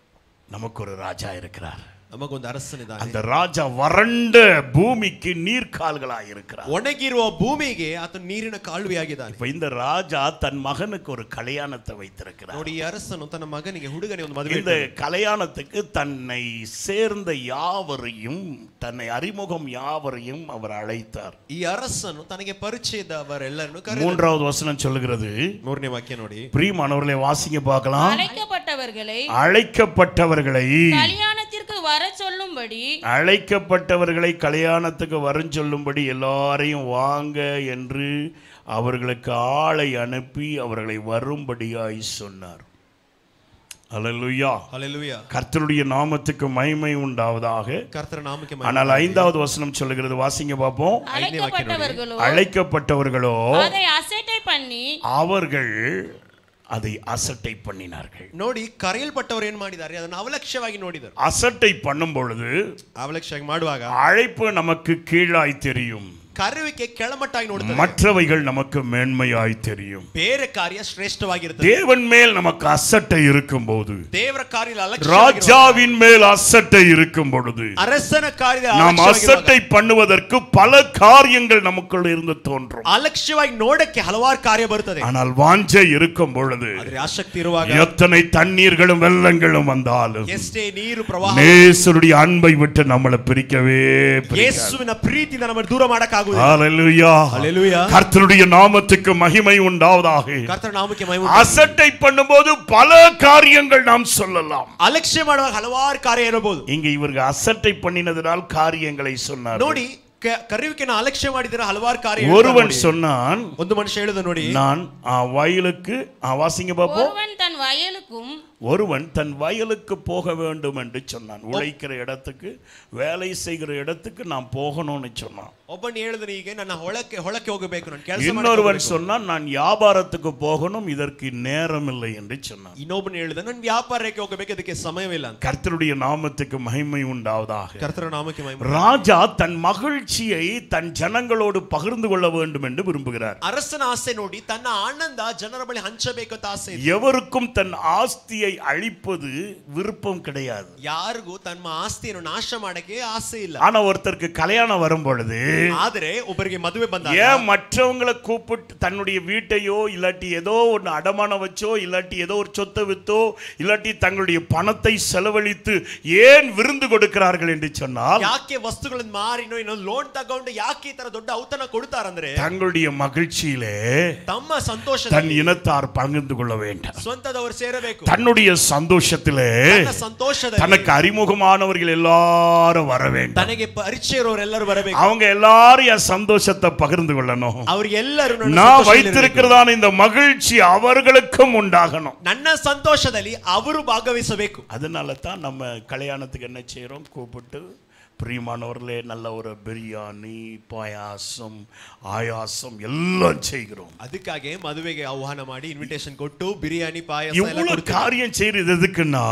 நமக்கு ஒரு ராஜா இருக்கிறார். ನಮಗೊಂದು ಅರಸನಿದ್ದಾನೆ. அந்த ராஜா வறண்ட பூமிக்கு நீர்க்கால்களாய் இருக்கிறார். ಒಣಗಿರುವ ಭೂಮಿಗೆ ಆತನು ನೀರಿನ ಕಾಲುವೆಯಾಗಿದ್ದಾನೆ. இப்ப இந்த ராஜா தன் மகனுக்கு ஒரு கல்யாணத்தை வைத்திருக்கிறார். ನೋಡಿ, ಈ ಅರಸನು ತನ್ನ ಮಗನಿಗೆ ಹುಡುಗನಿಗೆ ಒಂದು ಮದುವೆ. இந்த கல்யாணத்துக்கு தன்னை சேர்ந்த யாவரையும், தன்னை அறிமுகம் யாவரையும் அவர் அழைத்தார். ಈ ಅರಸನು ತನಗೆ ಪರಿಚಯದವರೆಲ್ಲರನ್ನು ಕರೆದನು. 3வது வசனம் சொல்லுகிறது. 3ನೇ ವಾಕ್ಯ ನೋಡಿ. பிரியமானவர்களே, வாசிங்க பார்க்கலாம். அழைக்கப்பட்டவர்களை கல்யாணத்திற்கு வர சொல்லும்படி, அழைக்கப்பட்டவர்களை கல்யாணத்துக்கு வர சொல்லும்படி எல்லாரையும் வாங்க என்று அவர்களுக்கு ஆளை அனுப்பி அவர்களை வரும்படியாய் சொன்னார். அல்லேலூயா, ஹல்லேலூயா. கர்த்தருடைய நாமத்துக்கு மகிமை உண்டாவதாக. கர்த்தர் நாமಕ್ಕೆ மகிமை. ஆனால் 5வது வசனம் சொல்லுகிறது, வாசிங்க பார்ப்போம். அழைக்கப்பட்டவர்களோ அதை அசட்டை பண்ணி, அவர்கள் அதை அசட்டை பண்ணினார்கள். ನೋಡಿ, ಕರೆಯಲ್ಪಟ್ಟವರು ಏನು ಮಾಡಿದ್ದಾರೆ? ಅದನ್ನು ಅವಲಕ್ಷ್ಯವಾಗಿ ನೋಡಿದರು. அசட்டை பண்ணும் பொழுது, ಅವಲಕ್ಷ್ಯವಾಗಿ ಮಾಡುವಾಗ அழைப்பு நமக்கு கீழாய் தெரியும், ಕರೆಯುವಿಕೆ ಕೆಳಮಟ್ಟಾಗಿ ನೋಡುತ್ತದೆ, மற்றவைகள் நமக்கு மேன்மையாய் தெரியும். ಬೇರೆ ಕಾರ್ಯ ಶ್ರೇಷ್ಠವಾಗಿರುತ್ತದೆ. தேவன் மேல் நமக்கு அசட்டை இருக்கும்போது, ದೇವರ ಕಾರ್ಯದಲ್ಲಿ ಅಲಕ್ಷ್ಯ, ராஜாவின் மேல் அசட்டை இருக்கும் பொழுது, ಅರಸನ ಕಾರ್ಯದಲ್ಲಿ நாம் அசட்டை பண்ணுவதற்கு பல காரியங்கள் நமக்குள்ள இருந்து தோன்றும். ಅಲಕ್ಷ್ಯವಾಗಿ ನೋಡಕ್ಕೆ ಹಲವಾರು ಕಾರ್ಯ ಬರುತ್ತದೆ. ஆனால் வாஞ்சை இருக்கும் பொழுது, ಆದರೆ ಆಸಕ್ತಿ ಇರುವಾಗ, எத்தனை தண்ணீர்களும் வெள்ளங்களும் வந்தாலும், ಎಷ್ಟೇ ನೀರು ಪ್ರವಾಹ, நேசருடைய அன்பை விட்டு நம்மளை பிரிக்கவே ಯೇಸುವಿನ ಪ್ರೀತಿಯಿಂದ ನಮ್ಮನ್ನು ದೂರ ಮಾಡಕ ஹல்லேலூயா, ஹல்லேலூயா. கர்த்தருடைய நாமத்துக்கு மகிமை உண்டாவதாக. கர்த்தர் நாமಕ್ಕೆ ಮಹಿಮೆ. அசட்டை பண்ணும்போது பல காரியங்கள் நாம் சொல்லலாம். ಅಲಕ್ಷ್ಯ ಮಾಡುವಾಗ ಹಲವಾರು ಕಾರ್ಯ ಇರಬಹುದು. இங்க இவர்கள் அசட்டை பண்ணினதனால் காரியங்களை சொன்னார். ನೋಡಿ, ಕರೆಯುವಿಕೆನ ಅಲಕ್ಷ್ಯ ಮಾಡಿದರೆ ಹಲವಾರು ಕಾರ್ಯ. ஒருவன் சொன்னான், ಒಂದು ಮನುಷ್ಯ ಹೇಳಿದ ನೋಡಿ, நான் வயலுக்கு, வாசிங்க பாப்போம். ஒருவன் தன் வயலுக்கு போக வேண்டும் என்று சொன்னான். உழைக்கிற இடத்துக்கு, வேலை செய்கிற இடத்துக்கு நான் போகணும்னு சொன்னான். ಒಬ್ಬನು ಹೇಳಿದನು, ಹೀಗೆ ನನ್ನ ಹೊಳಕ್ಕೆ ಹೋಗಬೇಕು, ನಾನು ಕೆಲಸ. இன்னொருவன் சொன்னான், நான் வியாபாரத்துக்கு போகணும், இதற்கு நேரம் இல்லை என்று சொன்னான். ಇನ್ನೊಬ್ಬನು ಹೇಳಿದ, ನಾನು ವ್ಯಾಪಾರಕ್ಕೆ ಹೋಗಬೇಕು, ಇದಕ್ಕೆ ಸಮಯವಿಲ್ಲ ಅಂತ. கர்த்தருடைய நாமத்துக்கு மகிமை உண்டாவதாக. ಕರ್ತನ ನಾಮಕ್ಕೆ ಮಹಿಮೆ. ராஜா தன் மகிழ்ச்சியை தன் ஜனங்களோடு பகிர்ந்து கொள்ள வேண்டும் என்று விரும்புகிறார். ಅರಸನ ಆಸೆ ನೋಡಿ, ತನ್ನ ಆನಂದ ಜನರ ಬಳಿ ಹಂಚಬೇಕು ಅಂತ ಆಸೆ. எவருக்கும் தன் ஆஸ்தியை ஆஸ்தியை அழிப்பது விருப்பம் கிடையாது. ಯಾರಿಗೂ ತಮ್ಮ ಆಸ್ತಿಯನ್ನು ನಾಶ ಮಾಡಕ್ಕೆ ಆಸೆ ಇಲ್ಲ. ஆனா ஒருத்தருக்கு கல்யாணம் வரும் பொழுது, ಆದರೆ ಒಬ್ಬರಿಗೆ ಮದುವೆ ಬಂದಾಗ ஏன் மற்றவங்களை கூப்பிட்டு தன்னுடைய வீட்டையோ இல்லாட்டி ஏதோ ஒன்று அடமானம் வச்சோ இல்லாட்டி ஏதோ ஒரு சொத்தை வித்தோ இல்லாட்டி தங்களுடைய பணத்தை செலவழித்து ஏன் விருந்து கொடுக்கிறார்கள் என்று சொன்னால், ಯಾಕೆ ವಸ್ತುಗಳನ್ನು ಮಾರಿನೋ ಇನ್ನೊಂದು ಲೋನ್ ತಗೊಂಡು ಯಾಕೆ ಈ ತರ ದೊಡ್ಡ ಔತಣ ಕೊಡ್ತಾರಂದ್ರೆ தங்களுடைய மகிழ்ச்சியிலே ತಮ್ಮ ಸಂತೋಷ தன் இனத்தார் பகிர்ந்து கொள்ள வேண்டும். ಸ್ವಂತದವರು ಸೇರಬೇಕು. தன்னுடைய சந்தோஷத்திலே ಸಂತೋಷದಲ್ಲಿ தனக்கு அறிமுகமானவர்கள் எல்லாரும் வர வேண்டும். ತನಗೆ ಪರಿಚಯ ಇರೋರೆಲ್ಲರೂ ಬರಬೇಕು. அவங்க எல்லாரும் என் சந்தோஷத்தை பகிர்ந்து கொள்ளணும். ಅವರೆಲ್ಲರೂ நான் வைத்திருக்கிறதான இந்த மகிழ்ச்சி அவர்களுக்கும் உண்டாகணும். ನನ್ನ ಸಂತೋಷದಲ್ಲಿ ಅವರು ಭಾಗವಹಿಸಬೇಕು. அதனால தான் நம்ம கல்யாணத்துக்கு என்ன செய்யறோம், கூப்பிட்டு பிரியமானவர்களே நல்ல ஒரு பிரியாணி, பாயாசம், ஆயாசம் எல்லாம் செய்கிறோம். ಅದಕ್ಕಾಗಿ ಮದುವೆಗೆ ಆಹ್ವಾನ ಮಾಡಿ ಇನ್ವಿಟೇಷನ್ ಕೊಟ್ಟು ಬಿರಿಯಾನಿ ಪಾಯಸ ಎಲ್ಲ இவ்வளவு ಕೊಡ್ತೀವಿ. காரியம் செய்யறது எதுக்குன்னா,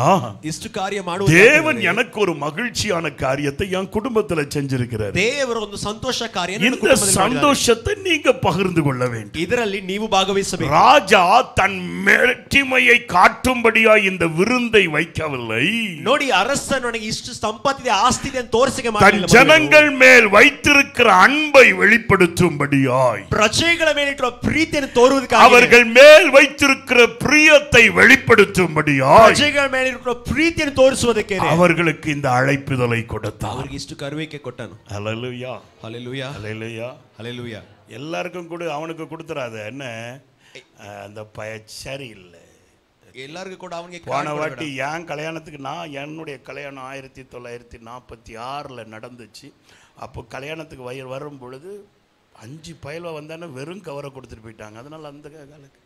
ಇಷ್ಟು ಕಾರ್ಯ ಮಾಡುವುದು தேவன் எனக்கு ஒரு மகிழ்ச்சியான காரியத்தை என் குடும்பத்துல செஞ்சிருக்கிறார். ದೇವರ ಒಂದು ಸಂತೋಷ ಕಾರ್ಯ ನನ್ನ இந்த ಕುಟುಂಬದಲ್ಲಿ ಮಾಡಿದ್ದಾರೆ. சந்தோஷத்தை நீங்க பகிர்ந்து கொள்ள வேண்டும். ಇದರಲ್ಲಿ ನೀವು ಭಾಗವಹಿಸಬೇಕು. ராஜா தன் மேட்டிமையை காட்டும்படியா இந்த விருந்தை வைக்கவில்லை. ನೋಡಿ, ಅರಸನು ನನಗೆ ಇಷ್ಟು ಸಂಪತ್ತಿದೆ, ಆಸ್ತಿ ಇದೆ ಅಂತ ತೋರಿಸಕ್ಕೆ தன் ಮಾಡಲಿಲ್ಲ. ஜனங்கள் மேல் வைத்திருக்கிற அன்பை வெளிப்படுத்தும்படியாய், ಪ್ರಜೆಗಳ ಮೇಲೆ ಇಟ್ಟಿರುವ ಪ್ರೀತಿಯನ್ನು ತೋರುವುದಕ್ಕಾಗಿ, அவர்கள் மேல் வைத்திருக்கிற பிரியத்தை வெளிப்படுத்தும்படியாய் ಪ್ರಜೆಗಳ ಮೇಲೆ ಇಟ್ಟಿರುವ ಪ್ರೀತಿಯನ್ನು ತೋರಿಸುವುದಕ್ಕೆ அவர்களுக்கு இந்த அழைப்புதலை கொடுத்தார். ಅವರಿಗೆ ಇಷ್ಟು ಕರುವಿಕೆ ಕೊಟ್ಟನು. ஹல்லேலூயா, ಹಲ್ಲೆಲೂಯಾ, ஹல்லேலூயா. ಹಲ್ಲೆಲೂಯಾ. எல்லாருக்கும் கூட அவனுக்கு கொடுத்துறாத, என்ன அந்த சரியில்லை. ಎಲ್ಲರಿಗೂ ಕೂಡ ಅವನಿಗೆ போன வாட்டி என் கல்யாணத்துக்கு என்னுடைய கல்யாணம் 1946 நடந்துச்சு. அப்போ கல்யாணத்துக்கு வரும் பொழுது 5 பயல்வா வந்தானே வெறும் கவரை கொடுத்துட்டு போயிட்டாங்க. அதனால அந்த காலத்துக்கு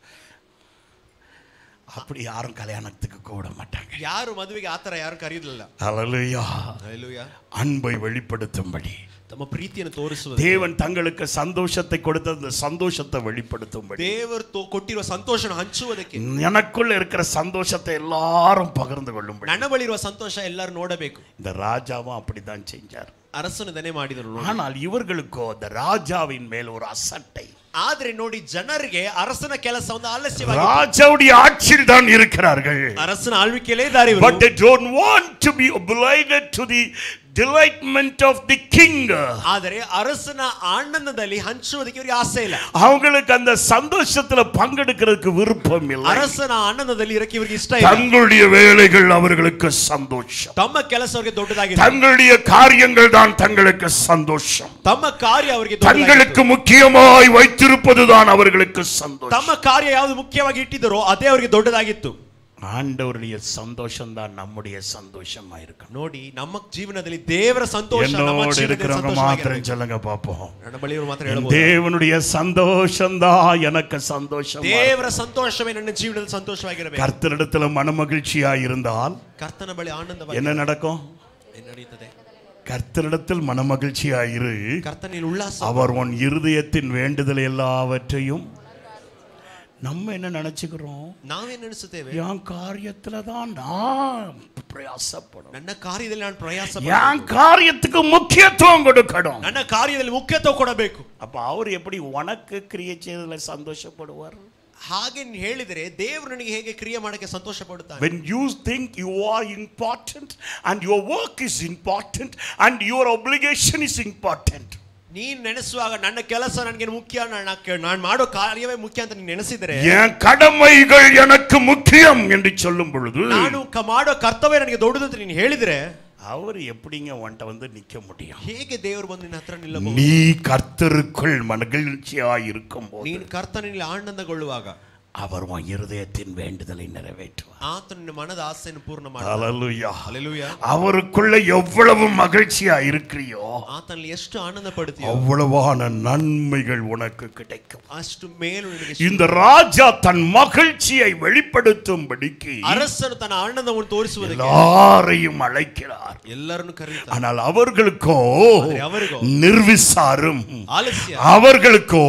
அப்படி யாரும் கல்யாணத்துக்கு கூட மாட்டாங்க. ಯಾರು ಮದುವೆಗೆ ಆತರ ಯಾರು ಕರೆಯುವುದಿಲ್ಲ. ஹல்லேலூயா, ಹಲ್ಲೆಲೂಯಾ. அன்பை வெளிப்படுத்தும்படி ತಮ್ಮ ಪ್ರೀತಿಯನ್ನು ತೋರಿಸುವುದು, தேவன் தங்களுக்கு சந்தோஷத்தை கொடுத்த அந்த சந்தோஷத்தை வெளிப்படுத்தும்படி, ದೇವರು ಕೊಟ್ಟಿರುವ ಸಂತೋಷನ ಹಂಚುವುದಕ್ಕೆ, எனக்குள்ள இருக்கிற சந்தோஷத்தை எல்லாரும் பகிர்ந்து கொள்ளும்படி ನನ್ನ ಬಳಿ ಇರುವ ಸಂತೋಷ ಎಲ್ಲರೂ ನೋಡಬೇಕು. இந்த ராஜாவும் அப்படித்தான் செஞ்சார். ಅರಸನು ಇದನ್ನೇ ಮಾಡಿದರು. ஆனால் இவர்களுக்கோ அந்த ராஜாவின் மேல் ஒரு அசட்டை. ಆದ್ರೆ ನೋಡಿ, ಜನರಿಗೆ ಅರಸನ ಕೆಲಸ ಒಂದು ಆಲಸ್ಯವಾಗಿ, ராஜாவுடைய ஆட்சியில் தான் இருக்கிறார்கள். ಅರಸನ ಆಳ್ವಿಕೆಯಲ್ಲೇ ಇದ್ದಾರೆ ಇವರು. But they don't want to be obliged to the delightment of the king. ಆದರೆ ಅರಸನ ಆನಂದದಲ್ಲಿ ಹಂಚುವುದಕ್ಕೆ ಇವರಿಗೆ ಆಸೆ ಇಲ್ಲ. அவங்களுக்கு அந்த சந்தோஷத்துல பங்கெடுக்கிறதுக்கு விருப்பம் இல்லை. ಅರಸನ ಆನಂದದಲ್ಲಿ ಇರಕ್ಕೆ ಇವರಿಗೆ ಇಷ್ಟ ಇಲ್ಲ. தங்களுடைய வேலைகள் அவர்களுக்கு சந்தோஷம், ತಮ್ಮ ಕೆಲಸ ಅವರಿಗೆ ದೊಡ್ಡದಾಗಿದೆ. தங்களுடைய காரியங்கள் தான் தங்களுக்கு சந்தோஷம், ತಮ್ಮ ಕಾರ್ಯ ಅವರಿಗೆ தங்களுக்கு முக்கியமாய் வைத்திருப்பதுதான் அவர்களுக்கு சந்தோஷம். ತಮ್ಮ ಕಾರ್ಯ ಯಾವುದು ಮುಖ್ಯವಾಗಿ ಇಟ್ಟಿದ್ದರೋ ಅದೇ ಅವರಿಗೆ ದೊಡ್ಡದಾಗಿತ್ತು. ஆண்டவருடைய சந்தோஷம் தான் நம்முடைய சந்தோஷமா இருக்கும். ನೋಡಿ, ನಮ್ಮ ಜೀವನದಲ್ಲಿ ದೇವರ ಸಂತೋಷ ನಮ್ಮ என்னோட ಜೀವನದಲ್ಲಿ இருக்கிறவங்க ಸಂತೋಷವಾಗಿರಬೇಕು. மாத்திரம் சொல்லுங்க பாப்போம். ನನ್ನ ಬಳಿ ಇವರು ಮಾತ್ರ ಹೇಳಬಹುದು, தேவனுடைய சந்தோஷம் தான் எனக்கு சந்தோஷம். ದೇವರ ಸಂತೋಷವೇ ನನ್ನ ಜೀವನದಲ್ಲಿ ಸಂತೋಷವಾಗಿರಬೇಕು. கர்த்தரிடத்துல மனமகிழ்ச்சியா இருந்தால் ಕರ್ತನ ಬಳಿ ಆನಂದವಾಗಿ என்ன நடக்கும்? ಏನು ನಡೆಯುತ್ತದೆ? கர்த்தரிடத்தில் மனமகிழ்ச்சியா இரு, ಕರ್ತನಲ್ಲಿ ಉಲ್ಲಾಸ. அவர் உன் இருதயத்தின் வேண்டுதல் எல்லாவற்றையும். நம்ம என்ன நினைச்சுக்கிறோம்? ನಾವೇನ್ ನೆನೆಸುತ್ತೇವೆ? என் காரியத்துல தான் நான் பிரயாசப்படும், ನನ್ನ ಕಾರ್ಯದಲ್ಲಿ ನಾನು ಪ್ರಯಾಸ என் காரியத்துக்கு முக்கியத்துவம் கொடுக்கணும். ನನ್ನ ಕಾರ್ಯದಲ್ಲಿ ಮುಖ್ಯತ್ವ ಕೊಡಬೇಕು. அப்ப அவர் எப்படி உனக்கு கிரியை செய்ததுல சந்தோஷப்படுவார்? ಹಾಗೆ ಹೇಳಿದರೆ ದೇವರು ನನಗೆ ಹೇಗೆ ಕ್ರಿಯೆ ಮಾಡಕ್ಕೆ ಸಂತೋಷ ಪಡುತ್ತಾನೆ? When you think you are important and your work is important and your obligation is important, ನೀನು ನೆನೆಸುವಾಗ ನನ್ನ ಕೆಲಸ ನನಗೆ ಮುಖ್ಯ, ನಾನು ಮಾಡೋ ಕಾರ್ಯವೇ ಮುಖ್ಯ ಅಂತ ನೀನು ನೆನೆಸಿದರೆ, என் கடமைகள் எனக்கு முக்கியம் என்று சொல்லும் பொழுது, ನಾನು ಮಾಡೋ ಕರ್ತವ್ಯ ನನಗೆ ದೊಡ್ಡದು ಅಂತ ನೀನು ಹೇಳಿದ್ರೆ, அவர் எப்படிங்க உன்கிட்ட வந்து நிக்க முடியும்? ಹೇಗೆ ದೇವರು ಬಂದು ನಿನ್ನ ಹತ್ರ ನಿಲ್ಲಬಹುದು? நீ கர்த்தருக்குள் மகிழ்ச்சியா இருக்கும்போது, ನೀನು ಕರ್ತನಲ್ಲಿ ಆನಂದಗೊಳ್ಳುವಾಗ அவர் உன் இருதயத்தின் வேண்டுதலை நிறைவேற்றுவார். ಆತನು ನಿನ್ನ ಮನದ ಆಸೆಯನ್ನು ಪೂರ್ಣ ಮಾಡುತ್ತಾನೆ. ஹல்லேலூயா, ಹಲ್ಲೆಲೂಯಾ. அவருக்குள்ள எவ்வளவு மகிழ்ச்சியா இருக்கிறியோ ಆತನಲ್ಲಿ ಎಷ್ಟು ಆನಂದ ಪಡುತ್ತೀಯೋ அவ்வளவான நன்மைகள் உனக்கு கிடைக்கும். ಅಷ್ಟು ಮೇಲು ನಿನಗೆ. இந்த ராஜா தன் மகிழ்ச்சியை வெளிப்படுத்தும்படிக்கு ಅರಸನು ತನ್ನ ಆನಂದವನ್ನು ತೋರಿಸುವುದಕ್ಕೆ எல்லாரையும் அழைக்கிறார். ಎಲ್ಲರನ್ನು ಕರೆಯುತ್ತಾನೆ. ஆனால் அவர்களுக்கோ அவருக்கோ நிர்விசாரம், ಆಲಸ್ಯ, அவர்களுக்கோ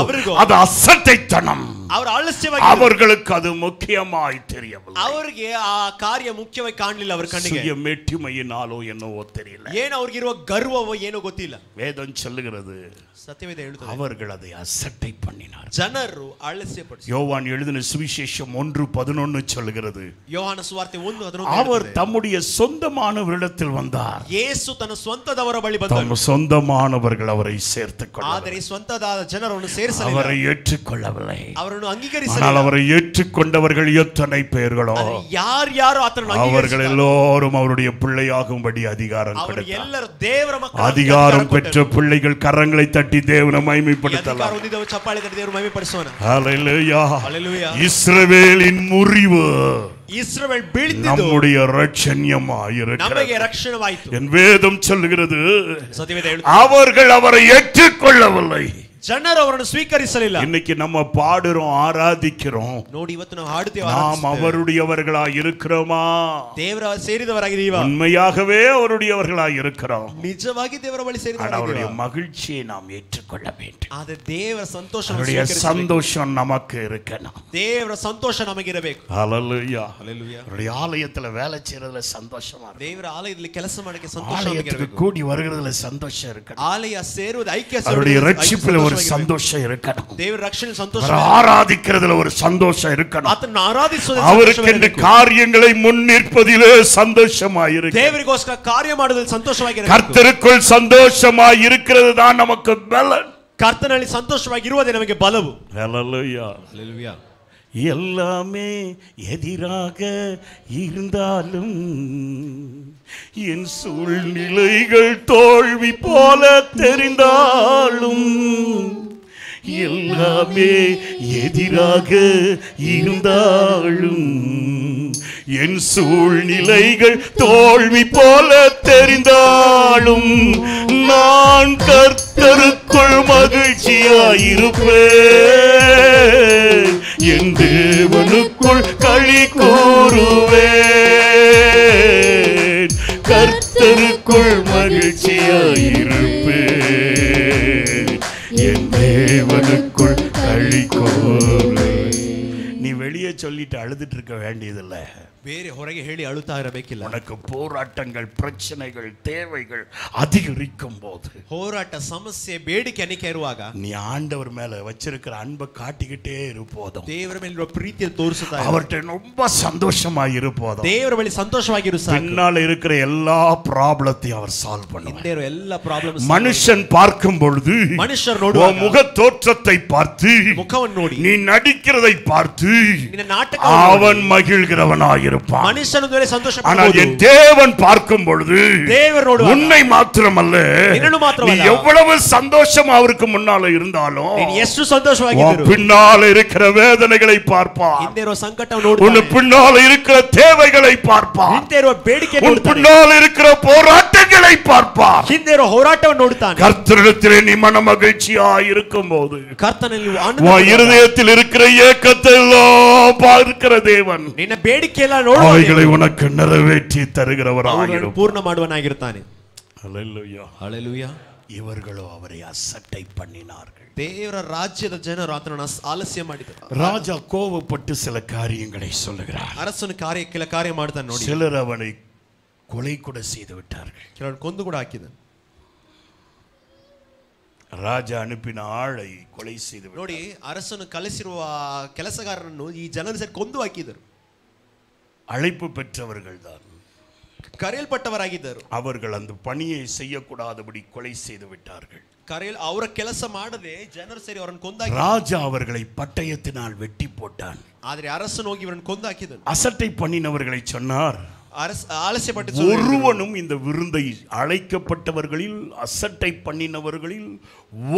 அவருக்கோ அது அசட்டைத்தனம், ಅವರ ಆಲಸ್ಯವಾಗಿ அவர்களுக்கு அது முக்கியமாய் தெரியவில்லை. காணவில்லை. ಅವರಿಗೆ ಆ ಕಾರ್ಯ ಮುಖ್ಯವಾಗಿ ಕಾಣಲಿಲ್ಲ ಅವರ ಕಣ್ಣಿಗೆ. சுய மேட்டிமையினாலோ என்னவோ தெரியல. ಏನು ಅವರಿಗಿರುವ ಗರ್ವವೋ ಏನೋ ಗೊತ್ತಿಲ್ಲ. வேதம் சொல்லுகிறது ಸತ್ಯವೇದ ಹೇಳುತ್ತದೆ அவர்கள் அதை அசட்டை பண்ணினார். ಜನರು ಆಲಸ್ಯಪಡಿಸಿದರು. யோவான் எழுதின சுவிசேஷம் 1:11 சொல்லுகிறது ಯೋಹಾನ ಸುವಾರ್ತೆ 1:11 அவர் தம்முடைய சொந்தமானவரிடத்தில் வந்தார். ಯೇಸು ತನ್ನ ಸ್ವಂತದವರ ಬಳಿ ಬಂದರು. தம் சொந்தமானவர்கள் அவரை சேர்த்துக்கொள்ளவில்லை. ಆದರೆ ಸ್ವಂತದಾದ ಜನರನ್ನು ಸೇರಿಸಲಿಲ್ಲ. அவரை ஏற்றுக்கொள்ளவில்லை. ಅವರನ್ನು ஆனால் ಅಂಗೀಕರಿಸಲಿಲ್ಲ. அவரை ஏற்றுக்கொண்டவர்கள் எத்தனை பேர்களோ ಯಾರು ಆತನನ್ನು அவர்கள் ಅಂಗೀಕರಿಸಿದರು எல்லோரும் அவருடைய பிள்ளையாகும்படி அதிகாரம் ಅವರು கொடுத்தார். ಎಲ್ಲರೂ ದೇವರ ಮಕ್ಕಳು. அதிகாரம் பெற்ற பிள்ளைகள் கரங்களை தட்டி தேவனை மகிமைப்படுத்தலாம். ಅಧಿಕಾರ ಹೊಂದಿದವರು ಚಪ್ಪಾಳೆ ತಟ್ಟಿ ದೇವರ ಮಹಿಮೆ ಪಡಿಸೋಣ. ஹல்லேலூயா. ஹல்லேலூயா. இஸ்ரவேலின் முறிவு ಇಸ್ರಾಯೇಲ್ ಬೀಳ್ತಿದ್ದು நம்முடைய ரட்சண்யமாயிருக்கிறது. ನಮಗೆ ರಕ್ಷಣವಾಯಿತು. என் வேதம் சொல்லுகிறது ಸತ್ಯವೇದ ಹೇಳುತ್ತದೆ அவர்கள் அவரை ஏற்றுக்கொள்ளவில்லை. ಜನರು ಅವರನ್ನು ಸ್ವೀಕರಿಸಲಿಲ್ಲ. இன்னைக்கு நம்ம பாடுறோம், ஆராதிக்கிறோம். ನೋಡಿ ಇವತ್ತು ನಾವು ಹಾಡುತ್ತೇವೆ, நாம் அவருடையவர்களா இருக்கிறோமா? ದೇವರ ಸೇರಿದವರಾಗಿದ್ದೀವ. உண்மையாகவே அவருடையவர்களா இருக்கிறோம். ನಿಜವಾಗಿ ದೇವರ ಬಳಿ அவருடைய ಸೇರಿದವರಾಗಿದ್ದೀವ. மகிழ்ச்சியை நாம் ஏற்றுக்கொள்ள வேண்டும். ಆದರೆ ದೇವರ ಸಂತೋಷ அவருடைய சந்தோஷம் நமக்கு இருக்கணும். ದೇವರ ಸಂತೋಷ ನಮಗಿರಬೇಕು. ஹல்லேலூயா. ಹಲ್ಲೆಲೂಯಾ. அவருடைய ஆலயத்துல வேலை செய்யறதுல சந்தோஷமா இருக்கு. ದೇವರ ಆಲಯದಲ್ಲಿ ಕೆಲಸ ಮಾಡಕ್ಕೆ ಸಂತೋಷ ஆலயத்துக்கு ನಮಗಿರಬೇಕು. கூடி வருகிறதுல சந்தோஷம் இருக்கணும். ಆಲಯ ಸೇರುವುದು ಐಕ್ಯ அவருடைய ரட்சிப்புல ஒரு சந்தோஷம் இருக்கணும். ದೇವರ ರಕ್ಷಣೆ ಸಂತೋಷ. அவரை ஆராதிக்கிறதுல ஒரு சந்தோஷம் இருக்கணும். ಆತನ ಆರಾಧಿಸುವುದು அவருக்கு காரியங்களை முன்னிற்பதிலே சந்தோஷமாயிருக்கு. ದೇವರಿಗೋಸ್ಕರ ಕಾರ್ಯ ಮಾಡುವುದರಲ್ಲಿ ಸಂತೋಷವಾಗಿರಬೇಕು. கர்த்தருக்குள் சந்தோஷமாயிருக்கிறது தான் நமக்கு பலன். ಕರ್ತನಲ್ಲಿ ಸಂತೋಷವಾಗಿರುವುದೇ ನಮಗೆ ಬಲವು. ஹல்லேலூயா. ಹಲ್ಲೆಲೂಯಾ. எல்லாமே எதிராக இருந்தாலும் என் சூழ்நிலைகள் தோல்வி போல தெரிந்தாலும் எல்லாமே எதிராக இருந்தாலும் என் சூழ்நிலைகள் தோல்வி போல தெரிந்தாலும் நான் கர்த்தருக்குள் மகிழ்ச்சியாயிருப்பேன். என் தேவனுக்குள் களி கூறுவேன். கர்த்தருக்குள் மகிழ்ச்சியாயிருப்பேன். என் தேவனுக்குள் களி கூறுவேன். நீ வெளியே சொல்லிட்டு அழுதுட்டு இருக்க வேண்டியதில்லை. ಬೇರೆ ಹೊರಗೆ ಹೇಳಿ ಅಳುತ್ತಾ ಇರಬೇಕಿಲ್ಲ. உனக்கு போராட்டங்கள், பிரச்சனைகள், தேவைகள் அதிகரிக்கும் போது, ಹೋರಾಟ, ಸಮಸ್ಯೆ, ಬೇಡಿಕೆ ಅನೇಕ ಇರುವಾಗ நீ ஆண்டவர் மேல வச்சிருக்கிற அன்பை காட்டிக்கிட்டே இருப்போதும், ದೇವರ ಮೇಲಿರುವ ಪ್ರೀತಿಯನ್ನು ತೋರಿಸುತ್ತಾ அவர்கிட்ட ரொம்ப சந்தோஷமா இருப்போதும், ದೇವರ ಬಳಿ ಸಂತೋಷವಾಗಿರು ಸಾಕು. பின்னால இருக்கிற எல்லா ப்ராப்ளத்தையும் அவர் சால்வ் பண்ணுவார். ಹಿಂದೆ ಇರುವ ಎಲ್ಲ ಪ್ರಾಬ್ಲಮ್ಸ್ மனுஷன் பார்க்கும் பொழுது ಮನುಷ್ಯರು ನೋಡುವಾಗ முக தோற்றத்தை பார்த்து, ಮುಖವನ್ನು ನೋಡಿ, நீ நடிக்கிறதை பார்த்து ನಿನ್ನ ನಾಟಕ அவன் மகிழ்கிறவனாய் இருப்பான். ಮನುಷ್ಯನ ಮೇಲೆ ಸಂತೋಷ ஆனால் ಪಡುವುದು. என் தேவன் பார்க்கும் பொழுது ದೇವರು ನೋಡುವಾಗ உன்னை மாத்திரமல்ல, ನಿನ್ನನ್ನು நீ ಮಾತ್ರವಲ್ಲ, எவ்வளவு சந்தோஷம் அவருக்கு முன்னால இருந்தாலும் ನೀನು ಎಷ್ಟು ಸಂತೋಷವಾಗಿದ್ದರು பின்னால இருக்கிற வேதனைகளை பார்ப்பார். ಹಿಂದೆ ಇರುವ ಸಂಕಟವನ್ನು உன் ನೋಡುತ್ತಾನೆ, பின்னால இருக்கிற தேவைகளை பார்ப்பார். ಹಿಂದೆ ಇರುವ ಬೇಡಿಕೆ உன் ನೋಡುತ್ತಾನೆ, பின்னால இருக்கிற போராட்டங்களை பார்ப்பார். ಹಿಂದೆ ಇರುವ ಹೋರಾಟವನ್ನು ನೋಡುತ್ತಾನೆ. கர்த்தரிடத்திலே நீ மன மகிழ்ச்சியா இருக்கும் போது, ಕರ್ತನಲ್ಲಿ உன் இருதயத்தில் இருக்கிற ஏக்கத்தை எல்லாம் பார்க்கிற தேவன் ನಿನ್ನ ಬೇಡಿಕೆ ಎಲ್ಲ ನೋಡುವ அவைகளை உனக்கு நிறைவேற்றி தருகிறவராக ಪೂರ್ಣ ಮಾಡುವನಾಗಿರುತ್ತಾನೆ. ஹல்லேலூயா. ಹಲ್ಲೆಲೂಯಾ. இவர்களோ அவரை அசட்டை பண்ணினார்கள். ದೇವರ ರಾಜ್ಯದ ಜನರು ಆತನನ್ನು ಆಲಸ್ಯ ಮಾಡಿದರು. ராஜா கோபப்பட்டு சில காரியங்களை சொல்லுகிறார். ಅರಸನು ಕೆಲ ಕಾರ್ಯ ಮಾಡ್ತಾನೆ ನೋಡಿ. சிலர் அவனை கொலை கூட செய்து விட்டார்கள். ಕೆಲವರು ಕೊಂದು ಕೂಡ ಹಾಕಿದನು. ராஜா அனுப்பின ஆளை கொலை செய்து விட்டார். ನೋಡಿ, ಅರಸನು ಕಲಿಸಿರುವ ಕೆಲಸಗಾರರನ್ನು ಈ ಜನರು ಸೇರಿ ಕೊಂದು ಹಾಕಿದರು. அழைப்பு பெற்றவர்கள் தான், ಕರೆಯಲ್ಪಟ್ಟವರಾಗಿದ್ದರು. அவர்கள் அந்த பணியை செய்யக்கூடாதபடி கொலை செய்து விட்டார்கள். ಅವರ ಕೆಲಸ ಮಾಡದೆ ಜನರು ಸೇರಿ ಅವರನ್ನು ಕೊಂದಾಕಿ. ராஜா அவர்களை பட்டயத்தினால் வெட்டி போட்டான். ಆದ್ರೆ ಅರಸನು ಹೋಗಿ ಇವರನ್ನು ಕೊಂದಾಕಿದನು. அசட்டை பண்ணினவர்களை சொன்னார், ಆಲಸ್ಯ ಪಟ್ಟು ஒருவனும் இந்த விருந்தை, அழைக்கப்பட்டவர்களில் அசட்டை பண்ணினவர்களில்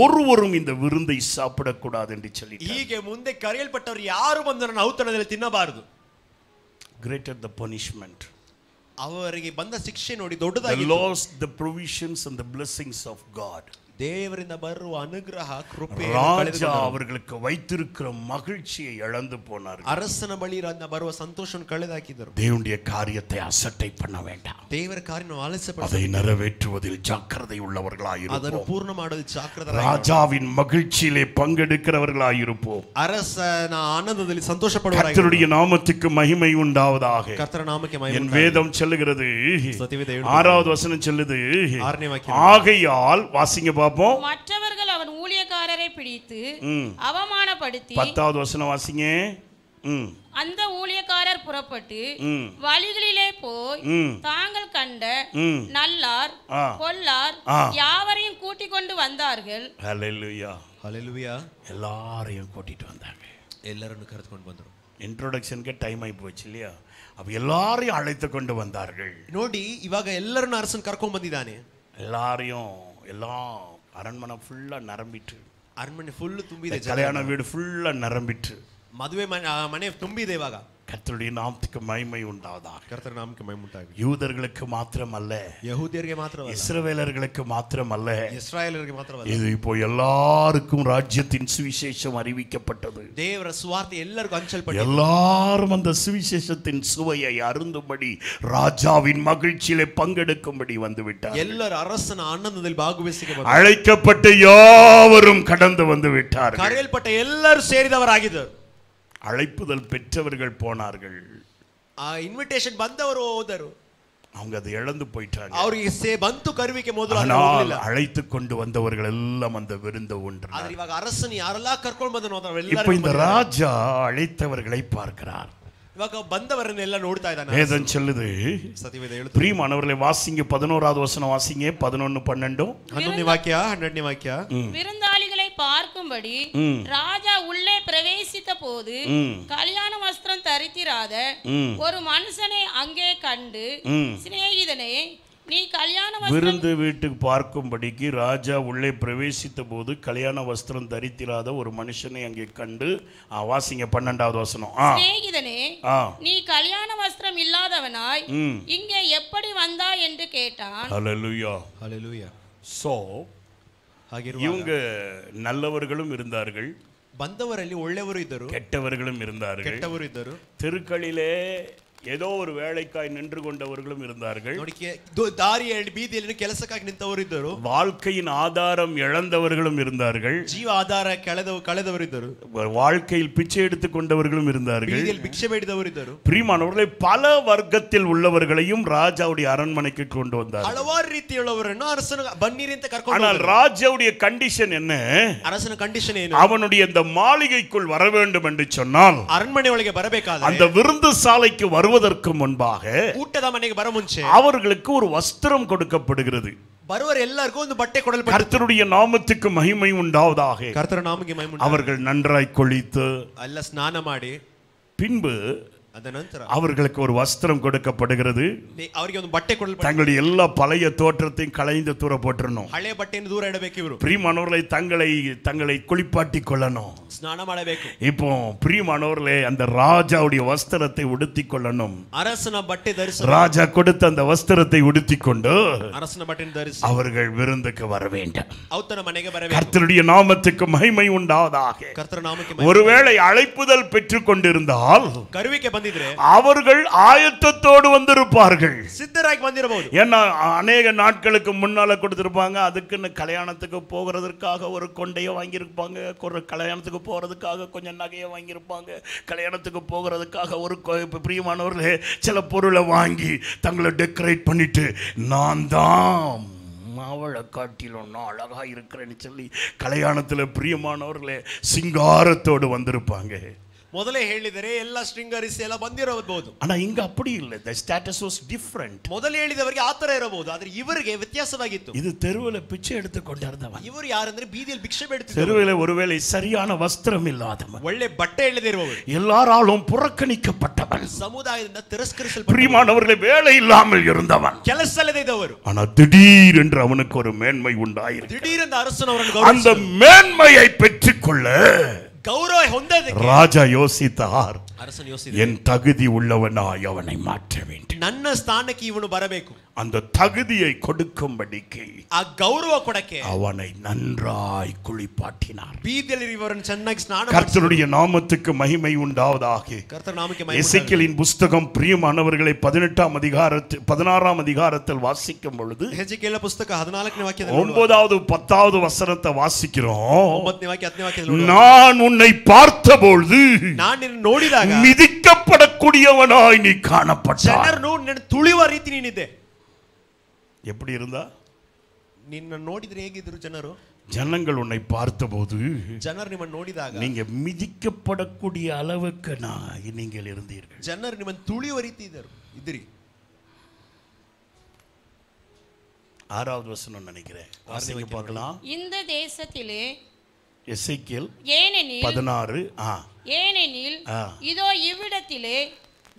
ஒருவரும் இந்த விருந்தை சாப்பிடக்கூடாது என்று சொல்லி, ಹೀಗೆ ಮುಂದೆ ಕರೆಯಲ್ಪಟ್ಟವರು ಯಾರು ಬಂದು ನನ್ನ ಔತಣದಲ್ಲಿ ತಿನ್ನಬಾರದು. greater the punishment, ಅವರಿಗೆ ಬಂದ ಶಿಕ್ಷೆ ನೋಡಿ they ದೊಡ್ಡದಾಗಿ. lost the provisions and the blessings of God. ದೇವರಿಂದ ಬರುವ ಅನುಗ್ರಹ ಕೃಪೆ ராஜா அவர்களுக்கு வைத்திருக்கிற மகிழ்ச்சியை இழந்து போனார்கள். ಅರಸನ ಬಳಿ ಬರುವ ಸಂತೋಷವನ್ನು ಕಳೆದಾಕಿದರು. தேவனுடைய காரியத்தை அசட்டை பண்ண வேண்டாம். ದೇವರ ಕಾರ್ಯವನ್ನು ಆಲಸ್ಯಪಡಬೇಡ. அதை நிறைவேற்றுவதில் ஜாக்கிரதை உள்ளவர்களாய் இருப்போம். ಅದನ್ನು ಪೂರ್ಣ ಮಾಡಲು ಜಾಗೃತರಾಗಿರೋಣ. ராஜாவின் மகிழ்ச்சியிலே பங்கெடுக்கிறவர்களாய் இருப்போம். ಅರಸನ ಆನಂದದಲ್ಲಿ ಸಂತೋಷ ಪಡುವವರಾಗಿರೋಣ. கர்த்தருடைய நாமத்துக்கு மகிமை உண்டாவதாக. ಕರ್ತನ ನಾಮಕ್ಕೆ ಮಹಿಮೆ என் ಉಂಟಾಗಲಿ. வேதம் சொல்லுகிறது, ಸತ್ಯವೇದ 6வது வசனம் சொல்லுது, 6ನೇ ವಾಕ್ಯ, ஆகையால் வாசிங்க பாப்போம். மற்றவர்கள் அவன் ஊழியக்காரரை பிடித்து அவமானப்படுத்தி 10வது வசனம் வாசிங்க. அந்த ஊழியக்காரர் புறப்பட்டு வழிகளிலே போய் தாங்கள் கண்ட நல்லார் பொல்லார் யாவரையும் கூட்டிக் கொண்டு வந்தார்கள். ஹல்லேலூயா, ஹல்லேலூயா. எல்லாரையும் கூட்டிட்டு வந்தாங்க. ಎಲ್ಲರನ್ನು ಕರೆದುಕೊಂಡು ಬಂದರು. ಇಂಟ್ರೊಡಕ್ಷನ್ಗೆ ಟೈಮ್ ಆಗಿ போச்சு இல்லையா? அப்ப எல்லாரையும் அழைத்து கொண்டு வந்தார்கள். ನೋಡಿ, ಇವಾಗ ಎಲ್ಲರನ್ನು ಅರಸನ್ ಕರ್ಕೊಂಡು ಬಂದಿದ್ದಾನೆ. எல்லாரையும் எல்லாம் அரண்மனை ஃபுல்லா நிரம்பிட்டு, ಅರಮನೆ ಫುಲ್ ತುಂಬಿದೆ, கல்யாண வீடு ஃபுல்லா நிரம்பிட்டு, ಮದುವೆ ಮನೆ ತುಂಬಿದೆ. ಇವಾಗ கர்த்தருடைய நாமத்துக்கு மகிமை உண்டாவதாக. ಕರ್ತನ ನಾಮಕ್ಕೆ ಮಹಿಮೆ ಉಂಟಾಗಲಿ. யூதர்களுக்கு மாத்திரமல்ல, ಯಹೂದ್ಯರಿಗೆ ಮಾತ್ರವಲ್ಲ, இஸ்ரவேலர்களுக்கு மாத்திரமல்ல, ಇಸ್ರಾಯೇಲರಿಗೆ ಮಾತ್ರವಲ್ಲ, இது இப்போ எல்லாருக்கும் ராஜ்யத்தின் சுவிசேஷம் அறிவிக்கப்பட்டது. ದೇವರ ಸುವಾರ್ತೆ ಎಲ್ಲರಿಗೂ ಹಂಚಲ್ಪಟ್ಟಿದೆ. எல்லாரும் அந்த சுவிசேஷத்தின் சுவையை அருந்தும்படி, ராஜாவின் மகிழ்ச்சியிலே பங்கெடுக்கும்படி வந்து விட்டார். ಎಲ್ಲರ ಅರಸನ ಆನಂದದಲ್ಲಿ ಭಾಗವಹಿಸಿಕೆ ಬಂದರು. அழைக்கப்பட்ட யாவரும் கடந்து வந்து விட்டார்கள். ಕರೆಯಲ್ಪಟ್ಟ ಎಲ್ಲರೂ ಸೇರಿದವರಾಗಿದ್ದರು. அழைப்புதல் பெற்றவர்கள் போனார்கள். ಆ ಇನ್ವಿಟೇಷನ್ ಬಂದವರು ಹೋದರು. அவங்க அதை இழந்து போயிட்டாங்க. ಅವರಿಗೆ ಬಂತು ಕರುವಿಕೆ ಮೊದಲು. ஆனால் அழைத்து கொண்டு வந்தவர்கள் எல்லாம் அந்த விருந்த ஒன்று. ಆದ್ರೆ ಇವಾಗ ಅರಸನ ಯಾರೆಲ್ಲ ಕರ್ಕೊಂಡು ಬಂದನೋ இப்போ இந்த ராஜா அழைத்தவர்களை பார்க்கிறார். ಇವಾಗ ಬಂದವರನ್ನೆಲ್ಲ ನೋಡ್ತಾ ಇದ್ದಾನೆ. வேதம் சொல்லுது, ಸತ್ಯವೇದ ಹೇಳುತ್ತದೆ, பிரியமானவர்களே வாசிங்க 11வது வசனம் வாசிங்க. 11 12 11ನೇ ವಾಕ್ಯ 12ನೇ ವಾಕ್ಯ. விருந்தாளிகளை பார்க்கும்படி ராஜா உள்ளே பிரவேசித்த போது கல்யாண வஸ்திரம் தரித்திராத ஒரு மனுஷனை அங்கே கண்டு, சிநேகிதனே, நீ கல்யாண விருந்து வீட்டுக்கு பார்க்கும்படிக்கு ராஜா உள்ளே பிரவேசித்த போது கல்யாண வஸ்திரம் தரித்திராத ஒரு மனுஷனை அங்கே கண்டு, வாசிங்க 12வது வசனம். சிநேகிதனே, நீ கல்யாண வஸ்திரம் இல்லாதவனாய் இங்கே எப்படி வந்தாய் என்று கேட்டான். ஹல்லேலூயா, ஹல்லேலூயா. சோ இவங்க நல்லவர்களும் இருந்தார்கள், ಬಂದವರಲ್ಲಿ ಒಳ್ಳೆಯವರು ಇದ್ದರು, கெட்டவர்களும் இருந்தார்கள். ಕೆಟ್ಟವರು ಇದ್ದರು. தெருக்களிலே ஏதோ ஒரு வேலைக்காய் நின்று கொண்டவர்களும் இருந்தார்கள். ದಾರಿಯಲ್ಲಿ ಬೀದಿಯಲ್ಲಿ ಕೆಲಸಕ್ಕಾಗಿ ನಿಂತವರು ಇದ್ದರು. வாழ்க்கையின் ஆதாரம் இழந்தவர்களும் இருந்தார்கள். ಜೀವ ಆಧಾರ ಕಳೆದವರು ಇದ್ದರು. வாழ்க்கையில் பிச்சை எடுத்துக் கொண்டவர்களும் இருந்தார்கள். ಬೀದಿಯಲ್ಲಿ ಭಿಕ್ಷೆ ಬೇಡಿದವರು ಇದ್ದರು. பிரியமானவர்களே, பல வர்க்கத்தில் உள்ளவர்களையும் ராஜாவுடைய அரண்மனைக்கு கொண்டு வந்தார். ಹಲವಾರು ರೀತಿಯುಳ್ಳವರನ್ನು ಅರಸನ ಬನ್ನಿರಿ ಅಂತ ಕರ್ಕೊಂಡು. ஆனால் ராஜாவுடைய கண்டிஷன் என்ன? ಅರಸನ ಕಂಡೀಷನ್ ಏನು? அவனுடைய இந்த மாளிகைக்குள் வர வேண்டும் என்று சொன்னால், ಅರಣ್ಮನೆ ಒಳಗೆ ಬರಬೇಕಾದ್ರೆ, அந்த விருந்து சாலைக்கு வருவதற்கு முன்பாக ಊಟದ ಮನೆಗೆ ಬರ ಮುಂಚೆ அவர்களுக்கு ஒரு வஸ்திரம் கொடுக்கப்படுகிறது. ಬರುವವರು ಎಲ್ಲರಿಗೂ ಒಂದು ಬಟ್ಟೆ ಕೊಡಲ್ಪಡುತ್ತದೆ. கர்த்தருடைய நாமத்துக்கு மகிமை உண்டாவதாக. ಕರ್ತನ ನಾಮಕ್ಕೆ ಮಹಿಮೆ ಉಂಟಾಗಲಿ. அவர்கள் நன்றாய் குளித்து ಎಲ್ಲ ಸ್ನಾನ ಮಾಡಿ பின்பு ಅದ ನಂತರ அவர்களுக்கு ஒரு வஸ்திரம் கொடுக்கப்படுகிறது. ಅವರಿಗೆ ಒಂದು ಬಟ್ಟೆ ಕೊಡಲ್ಪಡುತ್ತದೆ. தங்களுடைய எல்லா பழைய தோற்றத்தையும் களைந்து தூர போட்டுறணும். ಹಳೆ ಬಟ್ಟೆಯನ್ನು ದೂರ ಇಡಬೇಕು. ಇವರು பிரியமானவர்களை தங்களை குளிப்பாட்டி கொள்ளணும், ಸ್ನಾನ ಮಾಡಬೇಕು. இப்போ பிரியமானவர்களே, அந்த ராஜாவுடைய வஸ்திரத்தை உடுத்தி கொள்ளணும். ಅರಸನ ಬಟ್ಟೆ ಧರಿಸಿ, ராஜா கொடுத்த அந்த வஸ்திரத்தை உடுத்தி கொண்டு ಅರಸನ ಬಟ್ಟೆಯನ್ನು ಧರಿಸಿ அவர்கள் விருந்துக்கு வர வேண்டும். ಔತಣ ಮನೆಗೆ ಬರಬೇಕು. கர்த்தருடைய நாமத்துக்கு மகிமை உண்டாவதாக. ಕರ್ತನ ನಾಮಕ್ಕೆ ஒருவேளை அழைப்புதல் பெற்றுக் கொண்டிருந்தால் ಕರುವಿಕೆ ಬಂದಿದ್ರೆ அவர்கள் ஆயத்தத்தோடு வந்திருப்பார்கள். ಸಿದ್ಧರಾಗಿ ಬಂದಿರಬಹುದು. ஏன்னா அநேக நாட்களுக்கு முன்னால கொடுத்திருப்பாங்க. அதுக்குன்னு கல்யாணத்துக்கு போகிறதுக்காக ஒரு கொண்டையை வாங்கியிருப்பாங்க, ஒரு கல்யாணத்துக்கு போறதுக்காக கொஞ்சம் நகையை வாங்கியிருப்பாங்க, கல்யாணத்துக்கு போகிறதுக்காக ஒரு பிரியமானவர்களே சில பொருளை வாங்கி தங்களை டெக்கரேட் பண்ணிட்டு, நான் தான் அவளை காட்டிலும் நான் அழகா இருக்கிறேன்னு சொல்லி கல்யாணத்தில் பிரியமானவர்களே சிங்காரத்தோடு வந்திருப்பாங்க. ಮೊದಲೇ ಹೇಳಿದರೆ ಎಲ್ಲ ಶೃಂಗರಿಸಿ ಎಲ್ಲ ಬಂದಿರಬಹುದು. ஆனா இங்க அப்படி இல்லை. the status was different. ಮೊದಲು ಹೇಳಿದವರಿಗೆ ಆತರ ಇರಬಹುದು, ಆದ್ರೆ ಇವರಿಗೆ ವ್ಯತ್ಯಾಸವಾಗಿತ್ತು. இது தெருவில் பிச்சை எடுத்து கொண்டிருந்தவன். ಇವರು ಯಾರಂದ್ರೆ ಬೀದಿಯಲ್ಲಿ ಭಿಕ್ಷೆ ಬೇಡುತ್ತಿದ್ದರು. தெருவில் ஒருவேளை சரியான வஸ்திரம் இல்லாதவன், ಒಳ್ಳೆ ಬಟ್ಟೆ ಇಲ್ಲದೆ ಇರುವವರು, எல்லாராலும் புறக்கணிக்கப்பட்டவன், ಸಮುದಾಯದಿಂದ ತಿರಸ್ಕರಿಸಲ್ಪಟ್ಟವನು, பிரியமானவர்களே வேலை இல்லாமல் இருந்தவன், ಕೆಲಸ ಇಲ್ಲದೆ ಇದ್ದವರು. ஆனா திடீர் என்று அவனுக்கு ஒரு மேன்மை உண்டாயிருக்கு. திடீரென்று அரசனவರನ್ನು அந்த மேன்மையை பெற்றுக்கொள்ள ಗೌರವ ಹೊಂದೋದಕ್ಕೆ ராஜா யோசித்தார், அரசன் யோசித்தார், என் தகுதி உள்ளவனாய் அவனை மாற்ற வேண்டும். ನನ್ನ ಸ್ಥಾನಕ್ಕೆ ಇವನು ಬರಬೇಕು. அந்த தகுதியை கொடுக்கும்படிக்கு ಆ ಗೌರವ ಕೊಡಕ್ಕೆ அவனை நன்றாய் குளிப்பாட்டினார். ಬೀದಿಯಲ್ಲಿ ಇವರನ್ನು ಚೆನ್ನಾಗಿ ಸ್ನಾನ கர்த்தருடைய நாமத்துக்கு மகிமை உண்டாவதாக. ಕರ್ತನ ನಾಮಕ್ಕೆ ಮಹಿಮೆ எசேக்கியேலின் புத்தகம் பிரியமானவர்களை 16ஆம் அதிகாரத்தில் வாசிக்கும் பொழுது ಹೆಜ್ಕೇಲ ಪುಸ್ತಕ 14ನೇ ವಾಕ್ಯದಲ್ಲಿ 9வது 10வது வசனத்தை வாசிக்கிறோம். 9ನೇ ವಾಕ್ಯ 10ನೇ ವಾಕ್ಯದಲ್ಲಿ நான் உன்னை பார்த்தபொழுது ನಾನು ನಿನ್ನ ನೋಡಿದಾಗ மிதிக்கப்படக்கூடியவனாய் நீ காணப்பட்டாய். ಜನರು ನಿನ್ನ ತುಳಿಯುವ ರೀತಿ ನೀನಿದ್ದೆ. எப்படி இருந்தா? ನಿನ್ನ ನೋಡಿದ್ರೆ ಹೇಗಿದ್ರು ಜನರು? ஜனங்கள் உன்னை பார்த்தபோது ಜನರು ನಿಮ್ಮನ್ನು ನೋಡಿದಾಗ நீங்க மிதிக்கப்படக்கூடிய அளவுக்கு நீங்கள் இருந்தீர்கள். ಜನರು ನಿಮ್ಮನ್ನು ತುಳಿಯುವ ರೀತಿ ಇದ್ದಿರಿ. 6வது வசனம் நினைக்கிறேன், வாசிங்க பார்க்கலாம். இந்த தேசத்திலே எசேக்கியேல் ஏனெனில் 16 ஏனெனில் இதோ இவ்விடத்திலே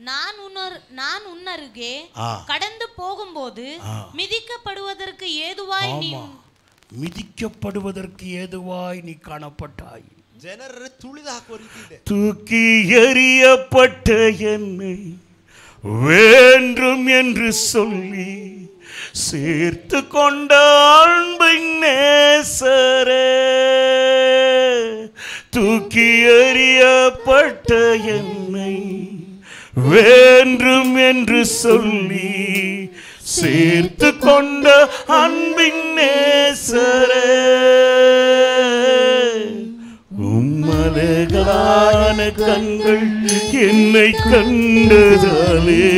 நான் உன்னருகே கடந்து போகும்போது மிதிக்கப்படுவதற்கு ஏதுவாய் நீ காணப்பட்டாய். ಜನರು ತುಳಿದು ಹಾಕುವ ರೀತಿ ಇದೆ. தூக்கி எறியப்பட்ட என்னை வேண்டும் என்று சொல்லி சேர்த்து கொண்ட அன்பின் நேசரே, தூக்கி எறியப்பட்ட என்னை வேண்டும் என்று சொல்லி சேர்த்து கொண்ட அன்பின் நேசரே, உம்மலகான கண்கள் என்னை கண்டதாலே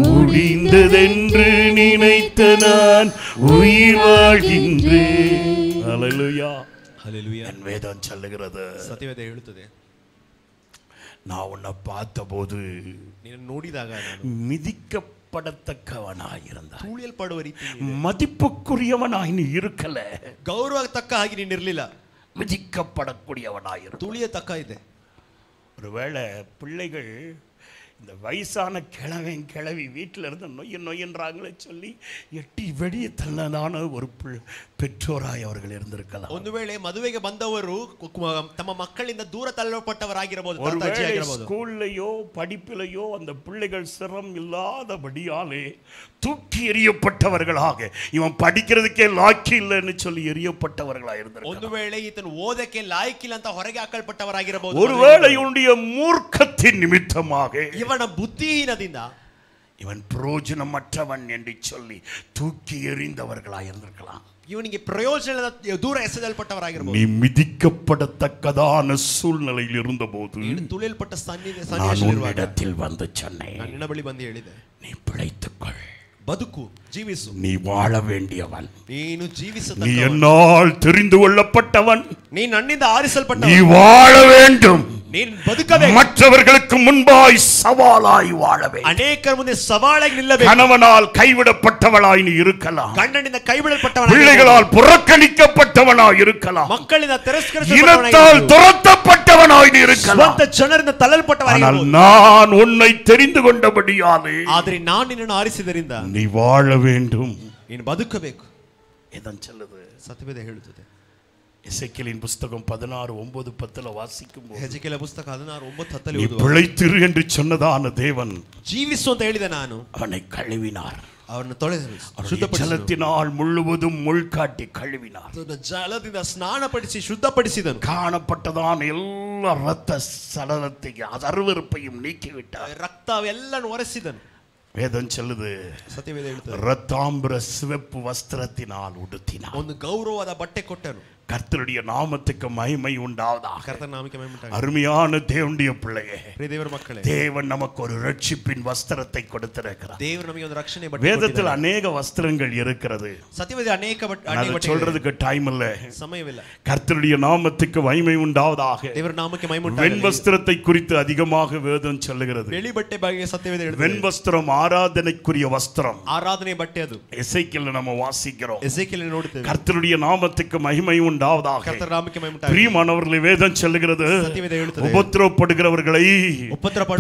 முடிந்ததென்று நினைத்த நான் உயிர் வாழ்கின்றேன். ஹல்லேலூயா, ஹல்லேலூயா. என் வேதம் சொல்லுகிறது, ಸತ್ಯವೇದ ಹೇಳುತ್ತದೆ, நான் உன்னை பார்த்தபோது ನೀನು ನೋಡಿದಾಗ மிதிக்கப்படத்தக்கவனாயிருந்தாய். ತುಳಿಯಲ್ಪಡುವ ರೀತಿ, மதிப்புக்குரியவனாய் நீ இருக்கல, ಗೌರವ ತಕ್ಕ ಹಾಗೆ ನೀನು ಇರಲಿಲ್ಲ, மிதிக்கப்படக்கூடியவனாயிரு. ತುಳಿಯ ತಕ್ಕ ಇದೆ. ஒருவேளை பிள்ளைகள் இந்த வயசான கிழவி வீட்டில் இருந்து நொய்யன்றாங்களே சொல்லி எட்டி வெளியே தள்ளதான ஒரு பெற்றோராய் அவர்கள் இருந்திருக்கலாம். ಒಂದು ವೇಳೆ ಮದುವೆಗೆ ಬಂದವರು ತಮ್ಮ ಮಕ್ಕಳಿಂದ ದೂರ ತಳ್ಳಲ್ಪಟ್ಟವರಾಗಿರಬಹುದು. ஸ்கூல்லையோ படிப்பிலையோ அந்த பிள்ளைகள் சிரம் இல்லாதபடியாலே தூக்கி எறியப்பட்டவர்களாக, இவன் படிக்கிறதுக்கே லாக்கி இல்லைன்னு சொல்லி எறியப்பட்டவர்களாக இருந்திருக்கலாம். ಒಂದು ವೇಳೆ ಈತನು ಓದಕ್ಕೆ ಲಾಯಕಿಲ್ಲ ಅಂತ ಹೊರಗೆ ಹಾಕಲ್ಪಟ್ಟವರಾಗಿರಬಹುದು. ஒருவேளை இவனுடைய மூர்க்கத்தின் நிமித்தமாக, ಇವನ ಬುದ್ಧಿಹೀನದಿಂದ இவன் பிரயோஜனமற்றவன் என்று சொல்லி தூக்கி எறிந்தவர்களாக இருந்திருக்கலாம். ಇವನಿಗೆ ಪ್ರಯೋಜನದ ದೂರ ಎಸೆದಲ್ಪಟ್ಟವರಾಗಿರಬಹುದು. நீ மிதிக்கப்படத்தக்கதான சூழ்நிலையில் இருந்தபோது ತುಳಿಯಲ್ಪಟ್ಟ சன்னிவேசத்தில் வந்து சொன்னேன், ನಿನ್ನ ಬಳಿ ಬಂದು ಹೇಳಿದೆ, நீ பிழைத்துக்கொள், ಬದುಕು, ಜೀವಿಸು, நீ வாழ வேண்டியவன், ನೀನು ಜೀವಿಸ, நீ என்னால் தெரிந்து கொள்ளப்பட்டவன், ನೀ ನನ್ನಿಂದ ಆರಿಸಲ್ಪಟ್ಟವನು, நீ வாழ வேண்டும், ನೀನು ಬದುಕಬೇಕು, மற்றவர்களுக்கு முன்பாய் சவாலாய் வாழ வேண்டும், ಅನೇಕರ ಮುಂದೆ ಸವಾಲಾಗಿ ನಿಲ್ಲಬೇಕು. கணவனால் கைவிடப்பட்டவளாய் நீ இருக்கலாம், ಗಂಡನಿಂದ ಕೈಬಿಡಲ್ಪಟ್ಟವನಾಗಿ, பிள்ளைகளால் புறக்கணிக்கப்பட்டவனாய் இருக்கலாம், ಮಕ್ಕಳಿಂದ இனத்தால் துரத்தப்பட்டவனாய் நீ இருக்கலாம், ಸ್ವಂತ ಜನರಿಂದ ತಳ್ಳಲ್ಪಟ್ಟವನಾಗಿ. நான் உன்னை தெரிந்து கொண்டபடியாலே, ಆದರೆ ನಾನು ನಿನ್ನನ್ನು ಆರಿಸಿದರಿಂದ நீ வாழ வேண்டும், ನೀನು ಬದುಕಬೇಕು. இதான் சொல்லுது ಸತ್ಯವೇದ ಹೇಳುತ್ತದೆ. எசேக்கியேலின் புத்தகம் 16:9-10 வாசிக்கும் போது, ಹೆಜ್ಕೇಲ ಪುಸ್ತಕ 16:9-10 நீ பிழைத்திரு என்று சொன்னதான தேவன் ಜೀವಿಸು ಅಂತ ಹೇಳಿದ ನಾನು அவனை கழுவினார், ಅವರನ್ನು ತೊಳೆದರು, ஜலத்தினால் முழுவதும் முள்காட்டி கழுவினார், ಜಲದಿಂದ ಸ್ನಾನಪಡಿಸಿ ಶುದ್ಧಪಡಿಸಿದನು, காணப்பட்டதான எல்லா இரத்த சலனத்தையும் அருவருப்பையும் நீக்கிவிட்டார், ರಕ್ತ ಎಲ್ಲನೂ ಒರೆಸಿದನು. வேதம் சொல்லுது, ಸತ್ಯವೇದ ಹೇಳುತ್ತದೆ, இரத்தாம்பர சிவப்பு வஸ்திரத்தினால் உடுத்தினார், ಒಂದು ಗೌರವದ ಬಟ್ಟೆ ಕೊಟ್ಟನು. கர்த்தருடைய நாமத்துக்கு மகிமை உண்டாவதாக. ಕರ್ತನ ನಾಮಕ್ಕೆ ಮಹಿಮೆ ಉಂಟಾಗಲಿ. அருமையான தேவனுடைய பிள்ளையே, ದೇವರ ಮಕ್ಕಳೇ, தேவன் நமக்கு ஒரு ரட்சிப்பின் வஸ்திரத்தை கொடுத்திருக்கிறார். ದೇವರು ನಮಗೆ ಒಂದು ರಕ್ಷಣೆ ಬಟ್ಟೆ வேதத்தில் ಅನೇಕ ವಸ್ತ್ರங்கள் இருக்கிறது. ಸತ್ಯವೇದ ಅನೇಕ ಬಟ್ಟೆ சொல்றதுக்கு டைம் இல்ல, ಸಮಯವಿಲ್ಲ. கர்த்தருடைய நாமத்துக்கு மகிமை உண்டாவதாக. ದೇವರ ನಾಮಕ್ಕೆ ಮಹಿಮೆ ಉಂಟಾಗಲಿ. வெண் வஸ்திரத்தை குறித்து அதிகமாக வேதம் சொல்லுகிறது. ಬೆಳ್ಳಿ ಬಟ್ಟೆ ಬಗ್ಗೆ ಸತ್ಯವೇದ ಹೇಳುತ್ತದೆ. வெண் வஸ்திரம் ஆராதனைக்குரிய வஸ்திரம், ಆರಾಧನೆ ಬಟ್ಟೆ ಅದು. எசேக்கியேல் நம்ம வாசிக்கிறோம். ಎಸೇಕಿಯೇಲ್ ನೋಡುತ್ತೇವೆ. கர்த்தருடைய நாமத்துக்கு மகிமை உண்டாவதாக. ಕರ್ತನ ನಾಮಕ್ಕೆ ಮಹಿಮೆ ಉಂಟಾಗಲಿ. பிரியமானவர்களே, வேதம் சொல்லுகிறது, சத்தியவேதம் எழுதுகிறது, உபத்திரவப்படுகிறவர்களை,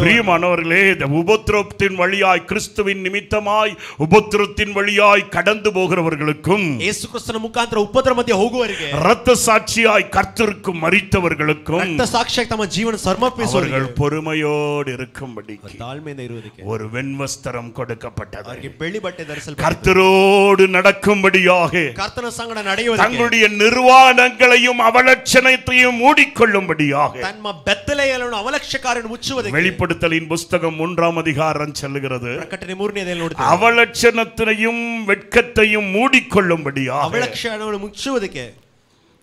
பிரியமானவர்களே, இந்த உபத்திரவத்தின் வழியாய் கிறிஸ்துவின் நிமித்தமாய் உபத்திரத்தின் வழியாய் கடந்து போகிறவர்களுக்கும் ಯೇಸು ಕ್ರಿಸ್ತನ ಮುಖಾಂತರ ಉಪದ್ರ ಮಧ್ಯೆ ಹೋಗುವವರಿಗೆ, இரத்த சாட்சியாய் கர்த்தருக்கு மரித்தவர்களுக்கும் ರಕ್ತ ಸಾಕ್ಷಿಯಾಗಿ ತಮ್ಮ ಜೀವನ ಸಮರ್ಪಿಸುವವರಿಗೆ பொறுமையோடு இருக்கும்படி ತಾಳ್ಮೆಯಿಂದ ಇರುವುದಕ್ಕೆ ஒரு வெண்வஸ்திரம் கொடுக்கப்பட்டது. ಅವರಿಗೆ ಬೆಳ್ಳಿ ಬಟ್ಟೆ ಧರಿಸಲ್ಪಟ್ಟಿತು. கர்த்தரோடு நடக்கும்படியாக, ಕರ್ತನ ಸಂಗಡ ನಡೆಯುವುದಕ್ಕೆ, தங்களுடைய நிர்வாணங்களையும் அவலட்சணத்தையும் மூடிக்கொள்ளும்படியாக, ತಮ್ಮ ಬೆತ್ತಲೆಯನ್ನು ಅವಲಕ್ಷಕಾರನ್ನು ಮುಚ್ಚುವುದಕ್ಕೆ. வெளிப்படுத்தலின் புஸ்தகம் 1ஆம் அதிகாரம் சொல்லுகிறது, ಪ್ರಕಟಣೆ 3ನೇದಲ್ಲಿ ನೋಡ್ತೀವಿ, அவலட்சணத்தையும் வெட்கத்தையும் மூடிக்கொள்ளும்படியாக ಅವಲಕ್ಷಣವನ್ನು ಮುಚ್ಚುವುದಕ್ಕೆ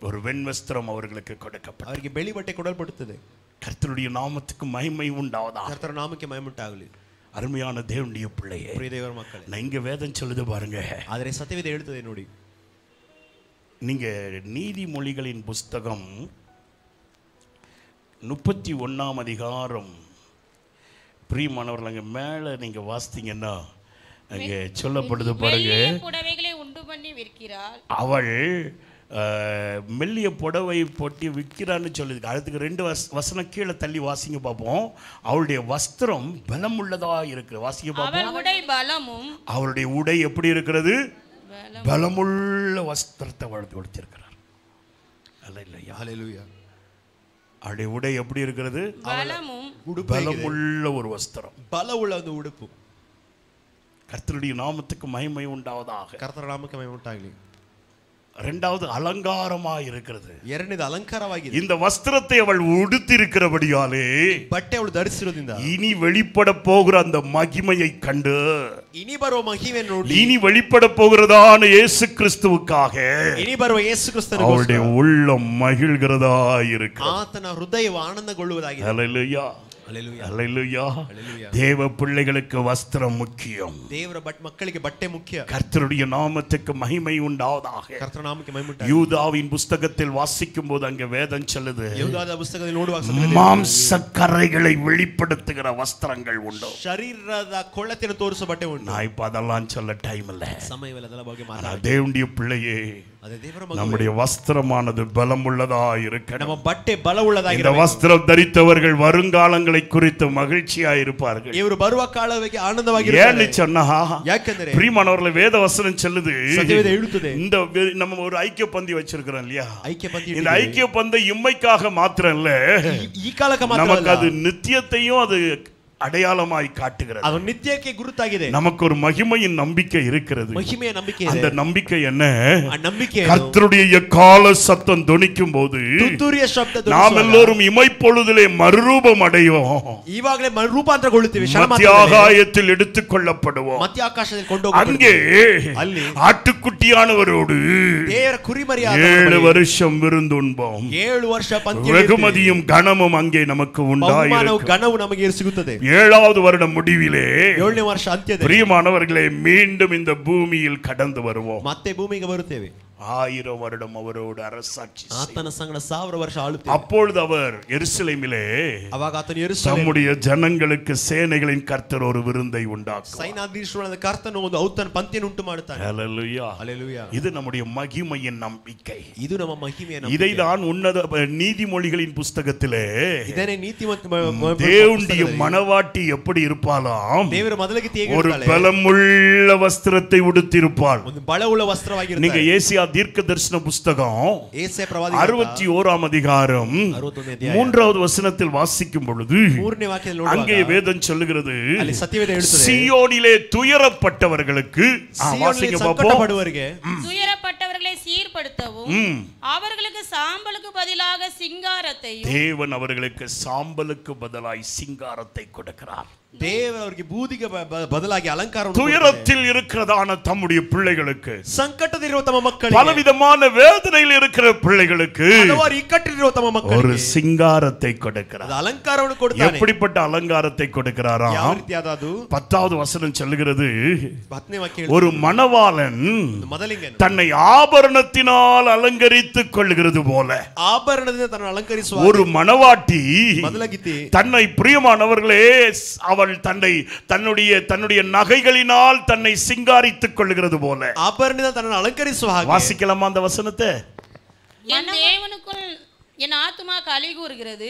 ஒரு வெண்வஸ்திரம் அவர்களுக்கு கொடுக்கப்பட்டது. ಅವರಿಗೆ ಬೆಳ್ಳಿ ಬಟ್ಟೆ ಕೊಡಲ್ಪಡುತ್ತದೆ. கர்த்தருடைய நாமத்துக்கு மகிமை உண்டாவதாக. ಕರ್ತನ ನಾಮಕ್ಕೆ ಮಹಿಮೆ ಉಂಟಾಗಲಿ. அருமையான தேவனுடைய பிள்ளையே, ಪ್ರಿಯ ದೇವರ ಮಕ್ಕಳೇ, நான் இங்க வேதம் சொல்லுது பாருங்க. ಆದರೆ ಸತ್ಯವೇದ ಹೇಳುತ್ತದೆ ನೋಡಿ. நீங்க நீதிமொழிகளின் புஸ்தகம் 31ஆம் அதிகாரம், பிரியமானவர்கள், அங்க மேல நீங்க வாசித்தீங்கன்னா அங்க சொல்லப்படுது பாருங்க, மெல்லிய புடவைகளை உண்டு பண்ணி விற்கிறாள். அவள் மெல்லிய புடவை போட்டு விற்கிறான்னு சொல்லுது. அதுக்கு 2 வசனம் கீழே தள்ளி வாசிங்க பார்ப்போம். அவளுடைய வஸ்திரம் பலமுள்ளதா இருக்கு. வாசிங்க பார்ப்போம். அவளுடைய உடை எப்படி இருக்கிறது? பலமுள்ள வஸ்திரத்தை கொடுத்திருக்கிறார். ஹல்லேலூயா. அவளுடைய உடை எப்படி இருக்கிறது? பலமுள்ள ஒரு வஸ்திரம், பலமுள்ள அந்த உடுப்பு. கர்த்தருடைய நாமத்துக்கு மகிமை உண்டாவதாக. கர்த்தர் நாமಕ್ಕೆ ಮಹಿಮೆ ಉಂಟಾಗಲಿ. இரண்டாவது அலங்காரமாய் இருக்கிறது. ಎರಡನೇದು ಅಲಂಕಾರವಾಗಿದೆ. இந்த வஸ்திரத்தை அவள் உடுத்திருக்கிறபடியாலே, ಬಟ್ಟೆ ಅವಳು ಧರಿಸಿರೋದ್ರಿಂದ இனி வெளிப்பட போகிற அந்த மகிமையை கண்டு, இனி ಬರುವ ಮಹಿಮೆಯನ್ನು ನೋಡಿ, இனி வெளிப்பட போகிறதான இயேசு கிறிஸ்துவுக்காக இனி ಬರುವ ಯೇಸು ಕ್ರಿಸ್ತನಿಗೋಸ್ಕರ அவளுடைய உள்ளம் மகிழ்கிறதா இருக்கு. ಆತನ ಹೃದಯವು ಆನಂದಗೊಳ್ಳುವುದಾಗಿದೆ. ஹல்லேலூயா. ஹல்லேலூயா. தேவ பிள்ளைகளுக்கு வஸ்திரம் முக்கியம். தேவர மக்களுக்கு பட்டை முக்கிய. கர்த்தருடைய நாமத்துக்கு மகிமை உண்டாவதாக. கர்த்தர் நாமಕ್ಕೆ ಮಹಿಮೆ ಉಂಟಾಗಲಿ. யூதாவின் புத்தகத்தில் வாசிக்கும் போது அங்கே வேதம் சொல்லுது, யூதாದ புத்தகದಲ್ಲಿ ನೋಡುವಾಗ மாம்ச கரைகளை வெளிப்படுத்துகிற வஸ்திரங்கள் உண்டு, ಶರೀರದ ಕೊಳೆತನ್ನು ತೋರಿಸುವ ಬಟ್ಟೆ ಉಂಟು. நான் இப்ப அதெல்லாம் சொல்ல டைம் இல்ல, ಸಮಯವಿಲ್ಲ ಅದರ ಬಗ್ಗೆ ಮಾತಾಡ. தேவனுடைய பிள்ளையே, நம்முடைய வஸ்திரமானது பலமுள்ளதா இருக்க, நம்ம பட்டை பலமுள்ளதாக, இந்த வஸ்திரம் தரித்தவர்கள் வருங்காலங்களை குறித்து மகிழ்ச்சியா இருப்பார்கள். இவர் ಬರುವ ಕಾಲಕ್ಕೆ ಆನಂದವಾಗಿ ಇರುತ್ತಾರೆ. ஏன்னு சொன்னா, ಯಾಕಂದ್ರೆ பிரியமானவர்களே, வேத வசனம் சொல்லுது, ಸತ್ಯವೇದ ಹೇಳುತ್ತದೆ, இந்த நம்ம ஒரு ஐக்கிய பந்தி வச்சிருக்கிறோம் இல்லையா, ஐக்கிய பந்தி, இந்த ஐக்கிய பந்தி இம்மைக்காக மாத்திரம் இல்ல, ಈ ಕಾಲಕ್ಕೆ ಮಾತ್ರ நமக்கு அது நித்தியத்தையும் அது அடையாளமாய் காட்டுகிறது. அது நித்தியಕ್ಕೆ ಗುರುತಾಗಿದೆ. நமக்கு ஒரு மகிமையின் நம்பிக்கை இருக்கிறது. மகிமைய நம்பிக்கை ಇದೆ. அந்த நம்பிக்கை என்ன? நம்பிக்கை கர்த்தருடைய எக்கால சத்தம் தொனிக்கும் போது துத்தூரிய சப்த நாம் எல்லோரும் இமைப்பொழுதிலே மறுரூபம் அடைவோம். ಈವಾಗಲೇ ರೂಪಾಂತರಗೊಳ್ಳುತ್ತೇವೆ. மத்தியாகாயத்தில் எடுத்துக் கொள்ளப்படுவோம். மத்திய ஆகாசத்தில் கொண்டு ಹೋಗப்படுவோம். அங்கே ಅಲ್ಲಿ ஆட்டுக்குட்டியானவரோடு ದೇವರ ಕುರಿಮರಿಯಾದ 7 வருஷம் விருந்துண்போம். 7 ವರ್ಷ ಪಂಕ್ತಿ வெகுமதியும் கனமும் அங்கே நமக்கு உண்டாயிருக்கும். கனவு நமக்கு ಸಿಗುತ್ತದೆ. 7வது வருடம் முடிவிலே 7ನೇ ವರ್ಷ ಅಂತ್ಯದಲ್ಲಿ பிரியமானவர்களே, மீண்டும் இந்த பூமியில் கடந்து வருவோம். ಮತ್ತೆ ಭೂಮಿಗೆ ಬರುತ್ತೇವೆ. 1000 வருடம் அவரோடு அரசாட்சி ಆತನ ಸಂಗಡ 1000 ವರ್ಷ ಆಳುತ್ತೇವೆ. அப்பொழுது அவர் எருசலேமிலே ಅವಾಗ ಆತನು ಯೆರೂಸಲೇಮಿನಲ್ಲಿ தம்முடைய ஜனங்களுக்கு சேனைகளின் கர்த்தர் ஒரு விருந்தை உண்டாக்குவார். ಸೈನ್ಯಾಧೀಶನಾದ ಕರ್ತನು ಒಂದು ಔತಣ ಪಂಕ್ತಿಯನ್ನು ಉಂಟು ಮಾಡುತ್ತಾನೆ. ஹல்லேலூயா. ஹல்லேலூயா. இது நம்முடைய மகிமையின் நம்பிக்கை. இது நம்ம மகிமையின் நம்பிக்கை. இதைதான் உன்னத நீதிமொழிகளின் புத்தகத்திலே இதனை நீதிமொழி தேவனுடைய மணவாட்டி எப்படி இருப்பாளாம்? ದೇವರ ಮದಲಗಿತ್ತಿ ಹೇಗೆ ஒரு ಇರುತ್ತಾಳೆ? பலமுள்ள வஸ்திரத்தை உடுத்திருப்பாள். ಒಂದು ಬಲವುಳ್ಳ ವಸ್ತ್ರವಾಗಿರುತ್ತಾಳೆ. நீங்க ஏசியா தீர்க்க தரிசன புத்தகம் 61ஆம் அதிகாரம் 3வது வசனத்தில் வாசிக்கும் பொழுது அங்கே வேதம் சொல்லுகிறது, சீயோனிலே துயரப்பட்டவர்களுக்கு, துயரப்பட்டவர்களை சீர்படுத்தவும் அவர்களுக்கு சாம்பலுக்கு பதிலாக சிங்காரத்தையும், தேவன் அவர்களுக்கு சாம்பலுக்கு பதிலாய் சிங்காரத்தை கொடுக்கிறார். தேவன் அவருக்கு ಬೂದಿಗೆ ಬದಲಾಗಿ ಅಲಂಕಾರ. துயரத்தில் இருக்கிறதான தம்முடைய பிள்ளைகளுக்கு, ಸಂಕಟದಲ್ಲಿರುವ ತಮ್ಮ ಮಕ್ಕಳಿಗೆ, பலவிதமான வேதனையில் இருக்கிற பிள்ளைகளுக்கு ಹಲವಾರು ಇಕ್ಕಟ್ಟಿರುವ ತಮ್ಮ ಮಕ್ಕಳಿಗೆ ஒரு சிங்காரத்தை கொடுக்கிறார். ಅಲಂಕಾರವನ್ನು ಕೊಡ್ತಾನೆ. எப்படிப்பட்ட அலங்காரத்தை கொடுக்கிறாராம்? ಯಾವ ರೀತಿಯಾದ ಅದು? 10வது வசனம் சொல்லுகிறது, 10ನೇ ವಾಕ್ಯ, ஒரு மணவாளன் ಮೊದಲಿಂಗನು தன்னை ஆபரணத்தினால் அலங்கரித்துக் கொள்கிறது போல, ಆಭರಣದಿಂದ ತನ್ನ ಅಲಂಕರಿಸುವ ஒரு மணவாட்டி ಮೊದಲಾಗಿತ್ತಿ தன்னை, பிரியமானவர்களே, அவள் தன்னுடைய நகைகளினால் தன்னை சிங்காரித்துக் கொள்கிறது போல. ஆபரணದಿಂದ ತನ್ನನ್ನು ಅಲಂಕರಿಸುವ ಹಾಗೆ. வாசிக்கலாமா அந்த வசனத்தை? என் தேவனுக்குள் என் ஆத்துமா களி கூறுகிறது.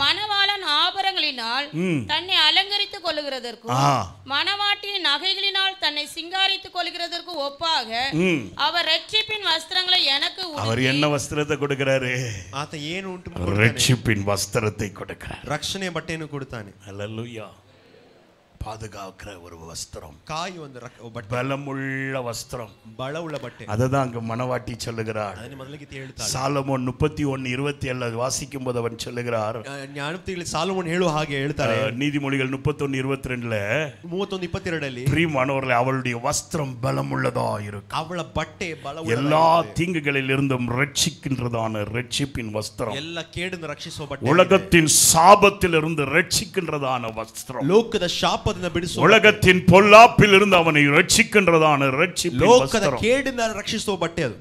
மணவாளன் ஆபரணங்களினால் தன்னை அலங்கரித்துக் கொள்ளுகிறதற்கும் மணவாட்டியின் நகைகளினால் தன்னை சிங்காரித்துக் கொள்கிறதற்கும் ஒப்பாக அவர் ரட்சிப்பின் வஸ்திரங்களை எனக்கு அவர் என்ன வஸ்திரத்தை கொடுக்கிறாரு? ரட்சிப்பின் வஸ்திரத்தை கொடுக்கிறார். ரட்சணை பட்டேன்னு கொடுத்தானே. அல்லேலூயா. பாதுகாக்கிற ஒரு வஸ்திரம், காய் வந்து பலமுள்ள வஸ்திரம், பலமுள்ள பட்டை. அதுதான் அங்கு மணவாட்டி சொல்லுகிறார். சாலமோன் 31:27 வாசிக்கும் போது அவன் சொல்லுகிறார், சாலமோன் ಹೇಳುವ ಹಾಗೆ ಹೇಳ್ತಾರೆ, நீதிமொழிகள் 31:22 31:22 பிரியமானவர்களே, அவளுடைய வஸ்திரம் பலமுள்ளதா இருக்கும். அவள பட்டை பலமுள்ள, எல்லா தீங்குகளில் இருந்தும் ரட்சிக்கின்றதான ரட்சிப்பின் வஸ்திரம், ಎಲ್ಲ ಕೇಡಿನ ರಕ್ಷಿಸುವ ಬಟ್ಟೆ, உலகத்தின் சாபத்தில் இருந்து ரட்சிக்கின்றதான வஸ்திரம், ಲೋಕದ ಶಾಪದಿಂದ ಬಿಡಿಸುವ, உலகத்தின் பொல்லாப்பில் இருந்து அவனை ரட்சிக்கின்றதான ரட்சிப்பின் ಲೋಕದ ಕೇಡಿನಿಂದ ರಕ್ಷಿಸುವ ಬಟ್ಟೆ ಅದು.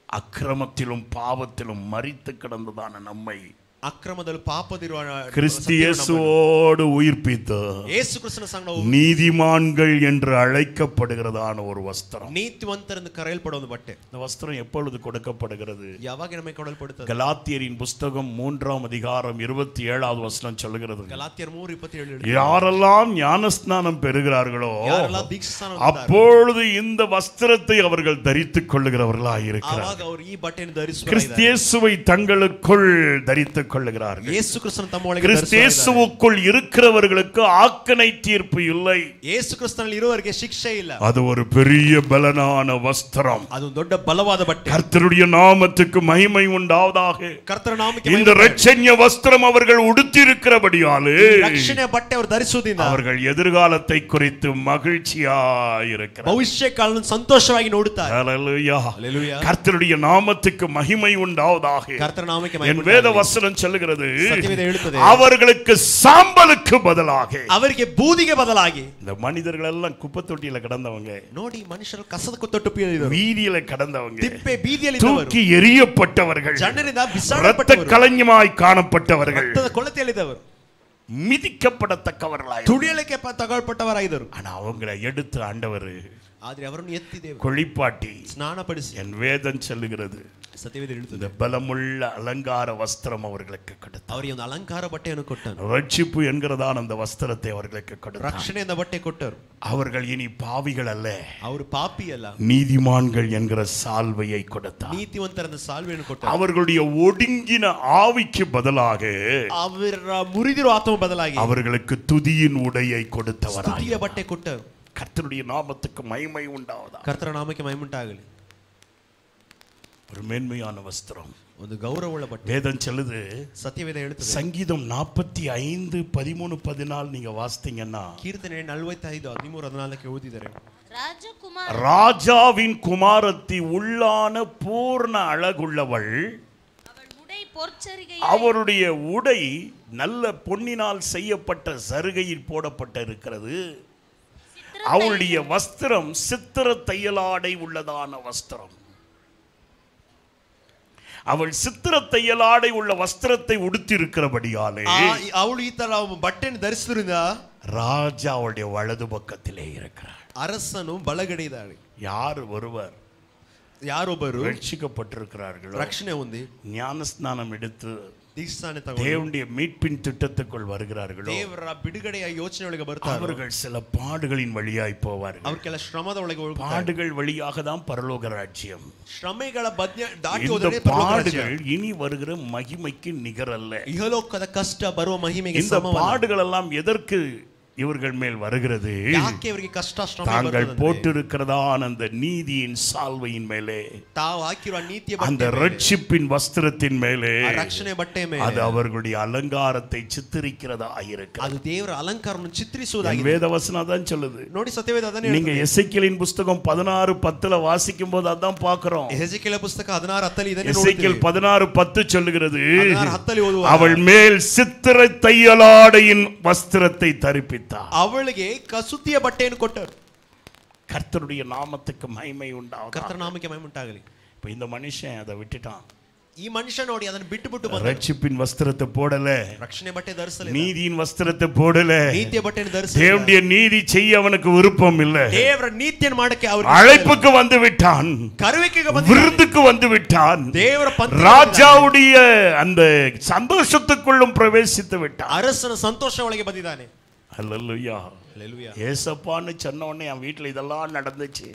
அக்கிரமத்திலும் பாவத்திலும் மரித்து கிடந்ததான நம்மை ಅಕ್ರಮದಲ್ಲಿ ಪಾಪದಿರುವ கிறிஸ்து இயேசுவோடு உயிர்ப்பித்து ಯೇಸು ಕ್ರಿಸ್ತನ ಸಂಗಡ நீதிமான்கள் என்று அழைக்கப்படுகிறதான ஒரு வஸ்திரம், ನೀತಿವಂತರೆಂದು ಕರೆಯಲ್ಪಡುವ ಒಂದು ಬಟ್ಟೆ. இந்த வஸ்திரம் எப்பொழுது கொடுக்கப்படுகிறது? ಯಾವಾಗ ನಮಗೆ ಕೊಡಲ್ಪಡುತ್ತದೆ? கலாத்தியரின் புஸ்தகம் 3:27 சொல்லுகிறது, ಗಲಾತ್ಯರು 3:27 யாரெல்லாம் ஞானஸ்நானம் பெறுகிறார்களோ ಯಾರೆಲ್ಲ ದೀಕ್ಷಾಸ್ನಾನ அப்பொழுது இந்த வஸ்திரத்தை அவர்கள் தரித்துக் கொள்ளுகிறவர்களாய் இருக்கிறார்கள். ಆವಾಗ ಅವರು ಈ ಬಟ್ಟೆಯನ್ನು ಧರಿಸುವರು. கிறிஸ்து இயேசுவை தங்களுக்குள் தரித்துக் கொள்ளுகிறார்கள். ಯೇಸು ಕ್ರಿಸ್ತನ ತಮ್ಮ ಒಳಗೆ கிறிஸ்து இயேசுவுக்குள் இருக்கிறவர்களுக்கு ஆக்கனை தீர்ப்பு இல்லை. ಯೇಸು ಕ್ರಿಸ್ತನಲ್ಲಿ ಇರುವವರಿಗೆ ಶಿಕ್ಷೆ ಇಲ್ಲ. அது ஒரு பெரிய பலனான வஸ்திரம். ಅದು ದೊಡ್ಡ ಬಲವಾದ ಬಟ್ಟೆ. கர்த்தருடைய நாமத்துக்கு மகிமை உண்டாவதாக. ಕರ್ತನ ನಾಮಕ್ಕೆ இந்த இரட்சண்ய வஸ்திரம் அவர்கள் உடுத்தியிருக்கிறபடியாலே ರಕ್ಷಣೆ ಬಟ್ಟೆ ಅವರು ಧರಿಸುವುದರಿಂದ அவர்கள் எதிர்காலத்தை குறித்து மகிழ்ச்சியாய் இருக்கிறார்கள். ಭವಿಷ್ಯ ಕಾಲವನ್ನು ಸಂತೋಷವಾಗಿ ನೋಡುತ್ತಾರೆ. ஹல்லேலூயா. ஹல்லேலூயா. கர்த்தருடைய நாமத்துக்கு மகிமை உண்டாவதாக. கர்த்தர் நாமಕ್ಕೆ மகிமை என் வேத வசனம் சொல்லுகிறது, சத்தியவேத எழுத்துது, அவர்களுக்கு சாம்பலுக்கு பதிலாக, ಅವರಿಗೆ ಬೂದಿಗೆ ಬದಲಾಗಿ. இந்த மனிதர்கள் எல்லாம் குப்பை தொட்டியில கிடந்தவங்க, ನೋಡಿ ಮನುಷ್ಯರು ಕಸದ ತೊಟ್ಟುಪಿಯಲ್ಲಿದ್ದರು, வீதியில கிடந்தவங்க, ತಿಪ್ಪೆ ಬೀದಿಯಲ್ಲಿ தூக்கி எறியப்பட்டவர்கள், ಜನರಿಂದ இரத்த ಬಿಸಾಡಲ್ಪಟ್ಟವರು, களஞ்சியமாய் காணப்பட்டவர்கள், ರಕ್ತದ ಕೊಳತೆಯಲ್ಲಿದ್ದವರು, மிதிக்கப்படத்தக்கவர்களாய், ತುಳಿಯಲಿಕ್ಕೆ ತಗೊಳ್ಪಟ್ಟವರಾಗಿದ್ದರು. ஆனா அவங்களை எடுத்து ஆண்டவர் ಆದರೆ ಅವರನ್ನು ಎತ್ತಿ ದೇವರು குளிப்பாட்டி ಸ್ನಾನಪಡಿಸಿ, என் வேதம் சொல்லுகிறது, ಸತ್ಯವೇದ ಹೇಳುತ್ತದೆ, இந்த பலமுள்ள அலங்கார வஸ்திரம் அவர்களுக்கு கொடுத்தார். ಅವರಿಗೆ ಒಂದು ಅಲಂಕಾರ ಬಟ್ಟೆಯನ್ನು ಕೊಟ್ಟನು. ரட்சிப்பு என்கிறதான அந்த வஸ்திரத்தை அவர்களுக்கு கொடுத்தார். ರಕ್ಷಣೆಯಿಂದ ಬಟ್ಟೆ ಕೊಟ್ಟರು. அவர்கள் இனி பாவிகள் அல்ல, ಅವರು ಪಾಪಿ ಅಲ್ಲ, நீதிமான்கள் என்கிற சால்வையை கொடுத்தார். ನೀತಿವಂತರನ್ನು ಸಾಲ್ವೆಯನ್ನು ಕೊಟ್ಟರು. அவர்களுடைய ஒடுங்கின ஆவிக்கு பதிலாக ಅವರ ಮುರಿದಿರುವ ಆತ್ಮ ಬದಲಾಗಿ அவர்களுக்கு துதியின் உடையை கொடுத்தவராய். ಸ್ತುತಿಯ ಬಟ್ಟೆ ಕೊಟ್ಟರು. கர்த்தருடைய நாமத்துக்கு மகிமை உண்டாவதா. ಕರ್ತನ ನಾಮಕ್ಕೆ ಮಹಿಮೆ ಉಂಟಾಗಲಿ. ஒரு மேன்மையான வஸ்திரம், ಒಂದು ಗೌರವವುಳ್ಳ ಬಟ್ಟೆ. வேதம் சொல்லுது, ಸತ್ಯವೇದ ಹೇಳುತ್ತದೆ, சங்கீதம் 45:13-14 நீங்க வாசித்தீங்கன்னா, ಕೀರ್ತನೆ 45:13-14 ಓದಿದರೆ, ராஜாவின் குமாரத்தி உள்ளான பூர்ண அழகுள்ளவள், அவருடைய உடை நல்ல பொன்னினால் செய்யப்பட்ட சருகையில் போடப்பட்ட இருக்கிறது, அவளுடைய வஸ்திரம் சித்திர தையலாடை உள்ளதான வஸ்திரம். அவள் சித்திர தையலாடை உள்ள வஸ்திரத்தை உடுத்திருக்கிறபடியாலே ಅವಳು ಈ ತರ ಬಟ್ಟೆಯನ್ನು ಧರಿಸಿದ್ರಿಂದ ராஜா அவளுடைய வலது பக்கத்திலே இருக்கிறார். ಅರಸನು ಬಲಗಡೆ ಇದ್ದಾಳೆ. ಯಾರೊಬ್ಬರು ரட்சிக்கப்பட்டிருக்கிறார்களோ, ರಕ್ಷಣೆ ಹೊಂದಿ ஞானஸ்நானம் எடுத்து ದೀಕ್ಷಾನೆ ತಗೊಂಡು தேவனுடைய மீட்பின் திட்டத்துக்குள் வருகிறார்களோ, ದೇವರ ಬಿಡುಗಡೆಯ ಯೋಚನೆ ಒಳಗೆ ಬರ್ತಾರೆ. அவர்கள் சில பாடுகளின் வழியாய் போவார்கள். ಅವರು ಕೆಲ ಶ್ರಮದ ಒಳಗೆ ಹೋಗ್ತಾರೆ. பாடுகள் வழியாக தான் பரலோக ராஜ்யம். ಶ್ರಮೆಗಳ ಬದ್ನೆ ದಾಟಿ இந்த ಹೋದರೆ பாடுகள் இனி வருகிற மகிமைக்கு நிகரல்ல. ಇಹಲೋಕದ ಕಷ್ಟ ಬರುವ ಮಹಿಮೆಗೆ இந்த ಸಮವಲ್ಲ. பாடுகள் எல்லாம் எதற்கு இவர்கள் மேல் வருகிறது? ಯಾಕೆ ಇವರಿಗೆ ಕಷ್ಟ ಶ್ರಮ தாங்கள் ಬರುತ್ತದೆ? போட்டிருக்கிறதான அந்த நீதியின் சால்வையின் மேலே, ತಾವು ಹಾಕಿರುವ ನೀತಿಯ அந்த ரட்சிப்பின் வஸ்திரத்தின் மேலே, ರಕ್ಷಣೆ ಬಟ್ಟೆ ಮೇಲೆ அது அவர்களுடைய அலங்காரத்தை சித்தரிக்கிறதா இருக்கிறது. ಅದು ದೇವರ ಅಲಂಕಾರವನ್ನು ಚಿತ್ರಿಸುವುದಾಗಿದೆ. வேதவசனம் அதான் சொல்லுது. ನೋಡಿ ಸತ್ಯವೇದ ಅದನ್ನೇ நீங்க எசேக்கியேலின் புஸ்தகம் 16:10 வாசிக்கும் போது அதான் பார்க்கிறோம். ಎಹೆಜಕೇಲ ಪುಸ್ತಕ 16:10 ಇದನ್ನೇ எசேக்கியேல் 16:10 சொல்லுகிறது, 16:10 ಓದುವ, அவள் மேல் சித்திர தையலாடையின் வஸ்திரத்தை தரிப்பித்தார். ಅವಳಿಗೆ ಕಸೂತಿಯ ಬಟ್ಟೆಯನ್ನು ಕೊಟ್ಟರು. கர்த்தருடைய நாமத்துக்கு மகிமை உண்டாவதாக. ಕರ್ತನ ನಾಮಕ್ಕೆ ಮಹಿಮೆ ಉಂಟಾಗಲಿ. இப்ப இந்த மனுஷன் அதை விட்டுட்டான். ಈ ಮನುಷ್ಯ ನೋಡಿ ಅದನ್ನು ಬಿಟ್ಟು ಬಂದ. ரட்சிப்பின் வஸ்திரத்தை போடல, ರಕ್ಷಣೆ ಬಟ್ಟೆ ಧರಿಸಲಿಲ್ಲ, நீதியின் வஸ்திரத்தை போடல, ನೀತಿಯ ಬಟ್ಟೆಯನ್ನು ಧರಿಸಲಿಲ್ಲ. தேவனுடைய நீதி செய்ய அவனுக்கு விருப்பம் இல்லை. ದೇವರ ನೀತಿಯನ್ನು ಮಾಡಕ್ಕೆ ಅವರು அழைப்புக்கு வந்து விட்டான், கருவிக்கு வந்து விருந்துக்கு வந்து விட்டான், ದೇವರ ராஜாவுடைய அந்த சந்தோஷத்துக்குள்ளும் பிரவேசித்து விட்டான், ಅರಸನ ಸಂತೋಷ ಒಳಗೆ ಬಂದಿದ್ದಾನೆ. அல்லேலூயா. ஹல்லேலூயா. ஏசப்பான்னு சொன்ன உடனே என் வீட்டுல இதெல்லாம் நடந்துச்சு.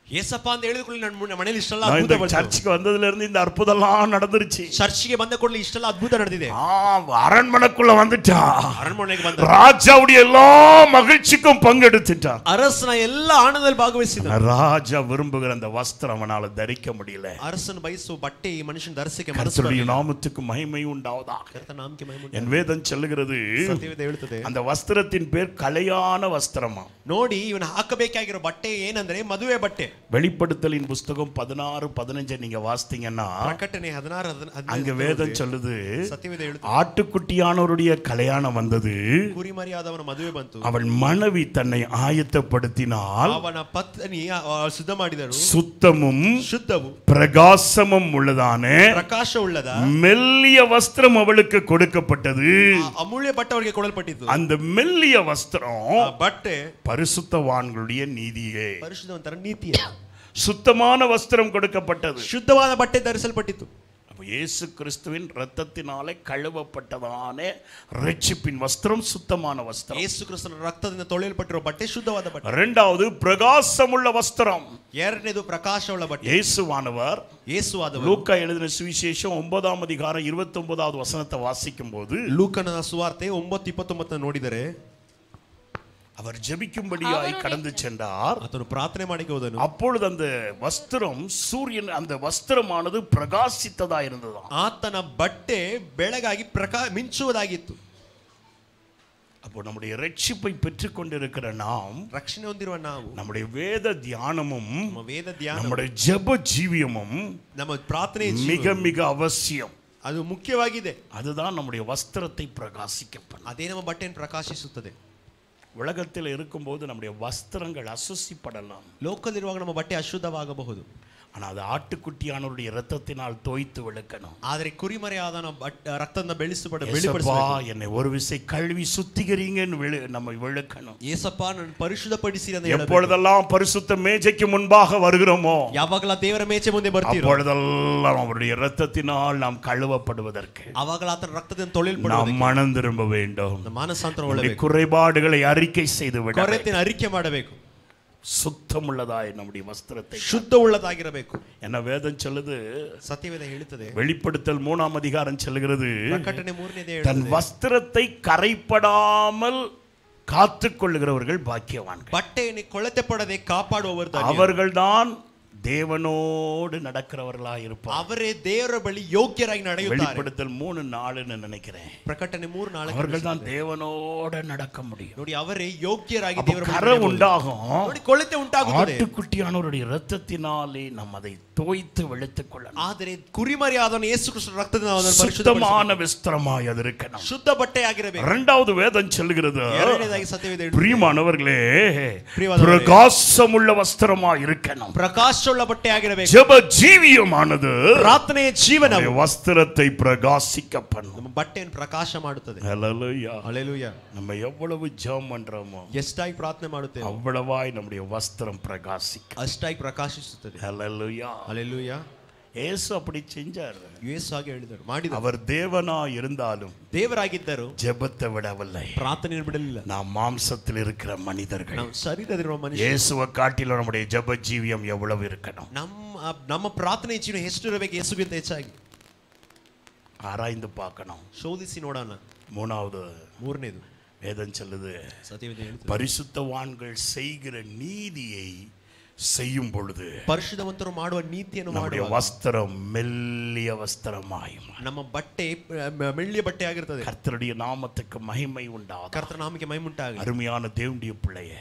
ஏசப்பா ಅಂತ ಹೇಳಿದ್ಕೊಳ್ಳಿ ನನ್ನ ಮನೆಯಲ್ಲಿ ಇಷ್ಟೆಲ್ಲ ಅದ್ಭುತ ಬಂತು. சர்ச்சுக்கு வந்ததுல இருந்து இந்த அற்புதம்லாம் நடந்துருச்சு. ಚರ್ಚ್ಗೆ ಬಂದ ಕೂಡಲೇ ಇಷ್ಟೆಲ್ಲ ಅದ್ಭುತ ನಡೆದಿದೆ. அரண்மனைக்குள்ள வந்துட்டா, ಅರಣ್ಮನೆಗೆ ಬಂದ ராஜாவுடைய எல்லா மகிழ்ச்சிக்கும் பங்கெடுத்துட்டா, ಅರಸನ ಎಲ್ಲ ಆನಂದದಲ್ಲಿ ಭಾಗವಹಿಸಿದ. ராஜா விரும்புகிற அந்த வஸ்திரம் அவனால தரிக்க முடியல. ಅರಸನ ಬಯಸುವ ಬಟ್ಟೆ ಈ ಮನುಷ್ಯನ ಧರಿಸಕ್ಕೆ கர்த்தருடைய நாமத்துக்கு மகிமை உண்டாவதாக. ಕರ್ತನ ನಾಮಕ್ಕೆ ಮಹಿಮೆ ಉಂಟಾಗಲಿ. என் வேதம் சொல்லுகிறது, ಸತ್ಯವೇದ ಹೇಳುತ್ತದೆ, அந்த வஸ்திரத்தின் பேர் கலையான வஸ்திரமா. ನೋಡಿ ಇವನು ಹಾಕಬೇಕಾಗಿರೋ ಬಟ್ಟೆ ಏನಂದ್ರೆ ಮದುವೆ ಬಟ್ಟೆ. வெளிப்படுத்தலின் புஸ்தகம் 16:15 நீங்க வாசித்தீங்கன்னா ಪ್ರಕಟಣೆ 16:15 அங்க வேதம் சொல்லுது, ಸತ್ಯವೇದ ಹೇಳುತ್ತದೆ, ஆட்டுக்குட்டியானவருடைய கல்யாணம் வந்தது, ಕುರಿಮರಿಯಾದವನ ಮದುವೆ ಬಂತು, அவன் மனைவி தன்னை ஆயத்தப்படுத்தினால், ಅವನ ಪತ್ನಿ ಸಿದ್ಧ ಮಾಡಿದರು, சுத்தமும் ಶುದ್ಧವು பிரகாசமும் உள்ளதான ಪ್ರಕಾಶ ಉಳ್ಳದ மெல்லிய வஸ்திரம் அவளுக்கு கொடுக்கப்பட்டது. ಅಮೂಲ್ಯ ಬಟ್ಟೆ ಅವರಿಗೆ ಕೊಡಲ್ಪಟ್ಟಿತು. அந்த மெல்லிய வஸ்திரம் ಬಟ್ಟೆ பரிசுத்தவான்களுடைய நீதியே, ಪರಿಶುದ್ಧವಂತರ ನೀತಿಯ சுத்தமான வஸ்திரம் கொடுக்கப்பட்டது. ಶುದ್ಧವಾದ ಬಟ್ಟೆ ಧರಿಸಲ್ಪಟ್ಟಿತು. இயேசு கிறிஸ்துவின் இரத்தத்தினாலே கழுவப்பட்டதான ரட்சிப்பின் வஸ்திரம் சுத்தமான வஸ்திரம். ಯೇಸು ಕ್ರಿಸ್ತನ ರಕ್ತದಿಂದ ತೊಳೆಯಲ್ಪಟ್ಟಿರೋ ಬಟ್ಟೆ ಶುದ್ಧವಾದ ಬಟ್ಟೆ. இரண்டாவது பிரகாசமுள்ள வஸ்திரம். ಎರಡನೇದು ಪ್ರಕಾಶವುಳ್ಳ ಬಟ್ಟೆ. இயேசுவானவர் ಯೇಸುವಾದವರು லூக்கா எழுதின சுவிசேஷம் 9ஆம் அதிகாரம் 29வது வசனத்தை வாசிக்கும் போது, ಲೂಕನ ಸುವಾರ್ತೆ 9:29 ನೋಡಿದರೆ, அவர் ஜெபிக்கும்படியாய் கடந்து சென்றார். ಆತನು ಪ್ರಾರ್ಥನೆ ಮಾಡಿಗೆ ಹೋದನು. அப்பொழுது அந்த வஸ்திரம் சூரியன், அந்த வஸ்திரமானது பிரகாசித்ததா இருந்ததாம். ಆತನ ಬಟ್ಟೆ ಬೆಳಗಾಗಿ ಮಿಂಚುವುದಾಗಿತ್ತು. அப்போ நம்முடைய ரட்சிப்பை பெற்றுக் கொண்டிருக்கிற நாம், ರಕ್ಷಣೆ ಹೊಂದಿರುವ ನಾವು, நம்முடைய வேத தியானமும் ನಮ್ಮ ವೇದ ಧ್ಯಾನ, நம்முடைய ஜெப ஜீவியமும் ನಮ್ಮ ಪ್ರಾರ್ಥನೆ மிக மிக அவசியம். ಅದು ಮುಖ್ಯವಾಗಿದೆ. அதுதான் நம்முடைய வஸ்திரத்தை பிரகாசிக்க பண்ணும். ಅದೇ ನಮ್ಮ ಬಟ್ಟೆಯನ್ನು ಪ್ರಕಾಶಿಸುತ್ತದೆ. உலகத்தில் இருக்கும்போது நம்முடைய வஸ்திரங்கள் அசுசிப்படலாம், ಲೋಕದಲ್ಲಿರುವಾಗ ನಮ್ಮ ಬಟ್ಟೆ ಅಶುದ್ಧವಾಗಬಹುದು. ஆனால் அது ஆட்டுக்குட்டியானவருடைய இரத்தத்தினால் தோய்த்து விளக்கணும். ಆದರೆ ಕುರಿಮರಿಯಾದ ರಕ್ತದಿಂದ ஏசப்பா என்னை ஒரு விசை கழுவி சுத்திகரிங்கன்னு நம்ம விளக்கணும். ಏಸಪ್ಪ ನನ್ನ ಪರಿಶುದ್ಧಪಡಿಸಿ ಅಂತ ಹೇಳಬೇಕು. எப்பொழுதெல்லாம் பரிசுத்த மேஜைக்கு முன்பாக வருகிறோமோ, ಯಾವಾಗಲ ದೇವರ ಮೇಚೆ ಮುಂದೆ ಬರ್ತೀರೋ, அப்பொழுதெல்லாம் அவருடைய இரத்தத்தினால் நாம் கழுவப்படுவதற்கு, ಅವಾಗಲ ಆತನ ರಕ್ತದಿಂದ ತೊಳೆಯಲ್ಪಡುವುದಕ್ಕೆ நாம் மனம் திரும்ப வேண்டும். ಮಾನಸಾಂತರ ಒಳಬೇಕು. குறைபாடுகளை அறிக்கை செய்து விட, ಕೊರತೆಯನ್ನು ಅರಿಕೆ ಮಾಡಬೇಕು. சுத்தமுள்ளதாய் நம்முடைய வஸ்திரத்தை, ಶುದ್ಧ ಉಳ್ಳದಾಗಿರಬೇಕು. என்ன வேதம் சொல்லுது, ಸತ್ಯವೇದ ಹೇಳುತ್ತದೆ. வெளிப்படுத்தல் 3ஆம் அதிகாரம் சொல்லுகிறது, ಪ್ರಕಟಣೆ 3ನೇದೇ தன் ಹೇಳುತ್ತದೆ, வஸ்திரத்தை கரைப்படாமல் காத்துக் கொள்ளுகிறவர்கள் பாக்கியவான்கள். ಬಟ್ಟೆಯನ್ನು ಕೊಳತೆ ಪಡದೆ ಕಾಪಾಡುವವರು ಧನ್ಯರು. அவர்கள்தான் தேவனோடு நடக்கிறவர்களா இருப்பார். ಅವರೇ ದೇವರ ಬಳಿ ಯೋಗ್ಯರಾಗಿ ನಡೆಯುತ್ತಾರೆ. வெளிப்படுத்தல் 3:4 நினைக்கிறேன். ಪ್ರಕಟಣೆ 3:4 அவர்கள் தான் தேவனோடு நடக்க முடியும். ನೋಡಿ, ಅವರೇ ಯೋಗ್ಯರಾಗಿ அப்ப ದೇವರ ಬಳಿ கரை உண்டாகும். ನೋಡಿ, ಕೊಳತೆ ಉಂಟಾಗುತ್ತದೆ. ஆட்டுக்குட்டியானவருடைய இரத்தத்தினாலே நாம் அதை தோய்த்து வெளுத்துக் கொள்ளலாம். ಆದರೆ ಕುರಿಮರಿಯಾದವನು ಯೇಸು ಕ್ರಿಸ್ತನ ರಕ್ತದಿಂದ ಅವನನ್ನು சுத்தமான வஸ்திரமாய் அது இருக்கணும். ಶುದ್ಧ ಬಟ್ಟೆಯಾಗಿರಬೇಕು. இரண்டாவது வேதம் சொல்லுகிறது, ಎರಡನೇದಾಗಿ ಸತ್ಯವೇದ ಹೇಳುತ್ತದೆ, பிரியமானவர்களே, பிரகாசமுள்ள வஸ்திரமாய் இருக்கணும். ಪ್ರಕಾಶವುಳ್ಳ ಬಟ್ಟೆಯಾಗಿರಬೇಕು. ஜெப ஜீவியமானது ಪ್ರಾರ್ಥನೆಯ ಜೀವನವು வஸ்திரத்தை பிரகாசிக்க பண்ணும். ನಮ್ಮ ಬಟ್ಟೆಯನ್ನು ಪ್ರಕಾಶ ಮಾಡುತ್ತದೆ. ஹல்லேலூயா. ಹಲ್ಲೆಲೂಯಾ. நம்ம எவ்வளவு ஜெபம் பண்றோமோ ಎಷ್ಟಾಗಿ ಪ್ರಾರ್ಥನೆ ಮಾಡುತ್ತೇವೆ அவ்வளவாய் நம்முடைய வஸ்திரம் பிரகாசிக்கும். ಅಷ್ಟಾಗಿ ಪ್ರಕಾಶಿಸುತ್ತದೆ. ஹல்லேலூயா. ಹಲ್ಲೆಲೂಯಾ. இயேசு அப்படி செஞ்சார். ಯೇಸು ಹಾಗೆ ಹೇಳಿದರು, ಮಾಡಿದರು. அவர் தேவனா இருந்தாலும் ದೇವರಾಗಿದ್ದರು, ஜெபத்தை விடவில்லை. ಪ್ರಾರ್ಥನೆಯನ್ನು ಬಿಡಲಿಲ್ಲ. நாம் மாம்சத்தில் இருக்கிற மனிதர்கள். ನಾವು ಶರೀರದಲ್ಲಿರುವ ಮನುಷ್ಯರು. இயேசுவை காட்டிலும் நம்முடைய ஜெப ஜீவியம் எவ்வளவு இருக்கணும். ನಮ್ಮ ಪ್ರಾರ್ಥನೆ ಜೀವನ ಎಷ್ಟು ಇರಬೇಕು ಯೇಸುಗಿಂತ ಹೆಚ್ಚಾಗಿ ஆராய்ந்து பார்க்கணும். ಶೋಧಿಸಿ ನೋಡೋಣ. ಮೂರನೇದು வேதம் சொல்லுது, ಸತ್ಯವೇದ ಹೇಳುತ್ತದೆ, பரிசுத்தவான்கள் செய்கிற நீதியை செய்யும் பொழுது ಪರಿಶುದ್ಧವಂತರು ಮಾಡುವ ನೀತಿಯನ್ನು நம்முடைய ಮಾಡುವ வஸ்திரம் மெல்லிய வஸ்திரமாயும் ನಮ್ಮ ಬಟ್ಟೆ ಮೆಳ್ಳಿಯ ಬಟ್ಟೆ ಆಗಿರುತ್ತದೆ. கர்த்தருடைய நாமத்துக்கு மகிமை உண்டாகும். ಕರ್ತನ ನಾಮಕ್ಕೆ ಮಹಿಮೆ ಉಂಟಾಗಲಿ. அருமையான தேவனுடைய பிள்ளையே,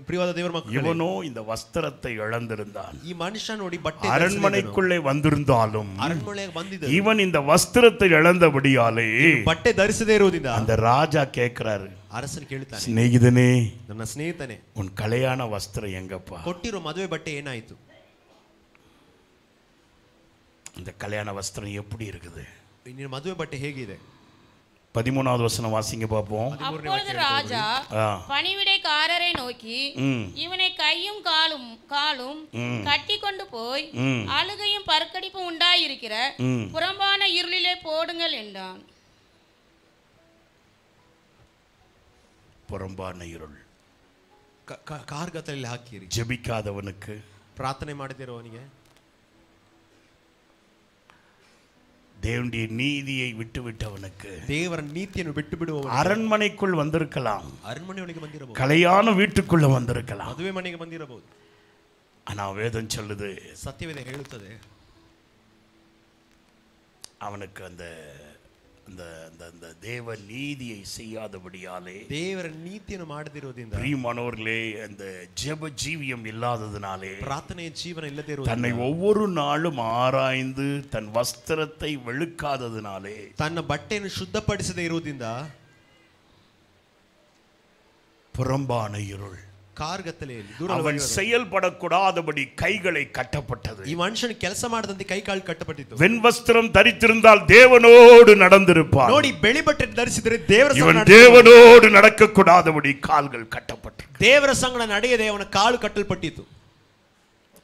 ಪ್ರಿಯವಾದ ದೇವರ ಮಕ್ಕಳೇ, இவனோ இந்த வஸ்திரத்தை இழந்திருந்தான். ಈ ಮನುಷ್ಯ ನೋಡಿ ಬಟ್ಟೆ அரண்மனைக்குள்ளே வந்திருந்தாலும் ಅರಣ್ಮನೆಗೆ ಬಂದಿದ್ದ இவன் இந்த வஸ்திரத்தை இழந்தபடியாலே ಬಟ್ಟೆ ಧರಿಸದೇ ಇರುವುದಿಲ್ಲ. அந்த ராஜா கேட்கிறாரு, ಅರಸನು ಕೇಳುತ್ತಾನೆ, சிநேகிதனே, ನನ್ನ ಸ್ನೇಹಿತನೇ, உன் கல்யாண வஸ்திரம் எங்கப்பா? ಕೊಟ್ಟಿರೋ ಮದುವೆ ಬಟ್ಟೆ ಏನಾಯಿತು? இந்த கல்யாண வஸ்திரம் எப்படி இருக்குது? ನಿನ್ನ ಮದುವೆ ಬಟ್ಟೆ ಹೇಗಿದೆ? 13வது வசனம் வாசிங்க பார்ப்போம். அப்பொழுது ராஜா பணிவிடைக்காரரை நோக்கி, இவனை கையும் காலும் கட்டி கொண்டு போய் அழுகையும் பற்கடிப்பும் உண்டாயிருக்கிற புறம்பான இருளிலே போடுங்கள் என்றான். புறம்பான இருள் ಕಾರ್ಗತ್ತಲಲ್ಲಿ ಹಾಕಿರಿ. ஜெபிக்காதவனுக்கு, ಪ್ರಾರ್ಥನೆ ಮಾಡದಿರೋವನಿಗೆ, தேவனுடைய நீதியை விட்டுவிட்டவனுக்கு, ದೇವರ ನೀತಿಯನ್ನು ಬಿಟ್ಟು ಬಿಡುವವನಿಗೆ, அரண்மனைக்குள் வந்திருக்கலாம், ಅರಮನೆಯೊಳಗೆ ಬಂದಿರಬಹುದು, கல்யாண வீட்டுக்குள்ள வந்திருக்கலாம், ಮದುವೆ ಮನೆಗೆ ಬಂದಿರಬಹುದು. ஆனா வேதம் சொல்லுது, ಸತ್ಯವೇದ ಹೇಳುತ್ತದೆ, அவனுக்கு அந்த அந்த அந்த தேவ நீதியை செய்யாதபடியாலே, ದೇವರ ನೀತಿಯನ್ನು ಮಾಡದಿರೋದ್ರಿಂದ, பிரியமானவர்களே, அந்த ஜெப ஜீவியம் இல்லாததினாலே, ಪ್ರಾರ್ಥನೆಯ ಜೀವನ ಇಲ್ಲದೆ ಇರೋದು, தன்னை ஒவ்வொரு நாளும் ஆராய்ந்து தன் வஸ்திரத்தை வெளுக்காததினாலே, ತನ್ನ ಬಟ್ಟೆಯನ್ನು ಶುದ್ಧಪಡಿಸದೇ ಇರುವುದರಿಂದ புறம்பான இருள், ಕಾರ್ಗತ್ತಲೆಯಲ್ಲಿ அவன் செயல்படக்கூடாதபடி கைகளை கட்டப்பட்டது. ಈ ಮನುಷ್ಯನು ಕೆಲಸ ಮಾಡದಂತೆ ಕೈ ಕಾಲು ಕಟ್ಟಪಟ್ಟಿತು. வெண் வஸ்திரம் தரித்திருந்தால் தேவனோடு நடந்திருப்பான். ನೋಡಿ, ಬೆಳ್ಳಿ ಬಟ್ಟೆ ಧರಿಸಿದರೆ ದೇವರ இவன் தேவனோடு நடக்கக்கூடாதபடி கால்கள் கட்டப்பட்டது. ದೇವರ ಸಂಗಡ ನಡೆಯದೆ ಅವನ ಕಾಲು ಕಟ್ಟಲ್ಪಟ್ಟಿತು.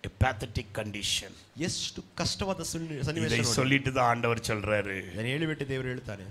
A pathetic condition. ಎಷ್ಟು ಕಷ್ಟವಾದ ಸನ್ನಿವೇಶ. இதை சொல்லிட்டு தான் ஆண்டவர் சொல்றாரு, ನಾನು ಹೇಳಿಬಿಟ್ಟು ದೇವರು ಹೇಳ್ತಾನೆ,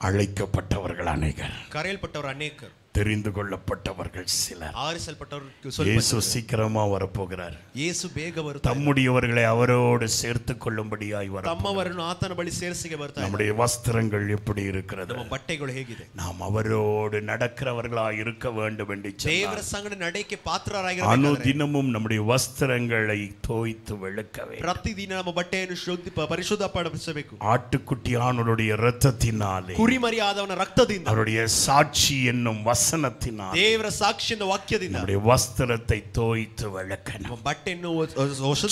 அழைக்கப்பட்டவர்கள் அநேகர், ಕರೆಯಲ್ಪಟ್ಟವರು ಅನೇಕರು, தெரிந்து கொள்ளப்பட்டவர்கள் சிலர். ಆರಿಸಲ್ಪಟ್ಟವರು இயேசு சீக்கிரமா வரப்போகிறார். ಯೇಸು ಬೇಗ ಬರುತ್ತಾನೆ. தம்முடையவர்களை அவரோடு சேர்த்து கொள்ளும்படியாய் வர, ತಮ್ಮವರನ್ನು ಆತನ ಬಳಿ ಸೇರಿಸಿಗೆ ಬರ್ತಾನೆ. நம்முடைய வஸ்திரங்கள் எப்படி இருக்கிறது? ನಮ್ಮ ಬಟ್ಟೆಗಳು ಹೇಗಿದೆ? நாம் அவரோடு நடக்கிறவர்களாய் இருக்க வேண்டும் என்று ದೇವರ ಸಂಗಡ ನಡೆಯಕ್ಕೆ ಪಾತ್ರರಾಗಿರಬೇಕು. அனுதினமும் நம்முடைய வஸ்திரங்களை தோய்த்து வெளுக்கவே, ಪ್ರತಿದಿನ ನಮ್ಮ ಬಟ್ಟೆಯನ್ನು ಪರಿಶುದ್ಧಪಡಿಸಬೇಕು. ஆட்டுக்குட்டியானுடைய இரத்தத்தினாலே, ಕುರಿಮರಿಯಾದವನ ರಕ್ತದಿಂದ, அவருடைய சாட்சி என்னும் வசனத்தினாலே, ದೇವರ ಸಾಕ್ಷಿಯ ವಾಕ್ಯದಿಂದ நம்முடைய வஸ்திரத்தை தோய்த்து வெளுக்கணும். ನಮ್ಮ ಬಟ್ಟೆಯನ್ನು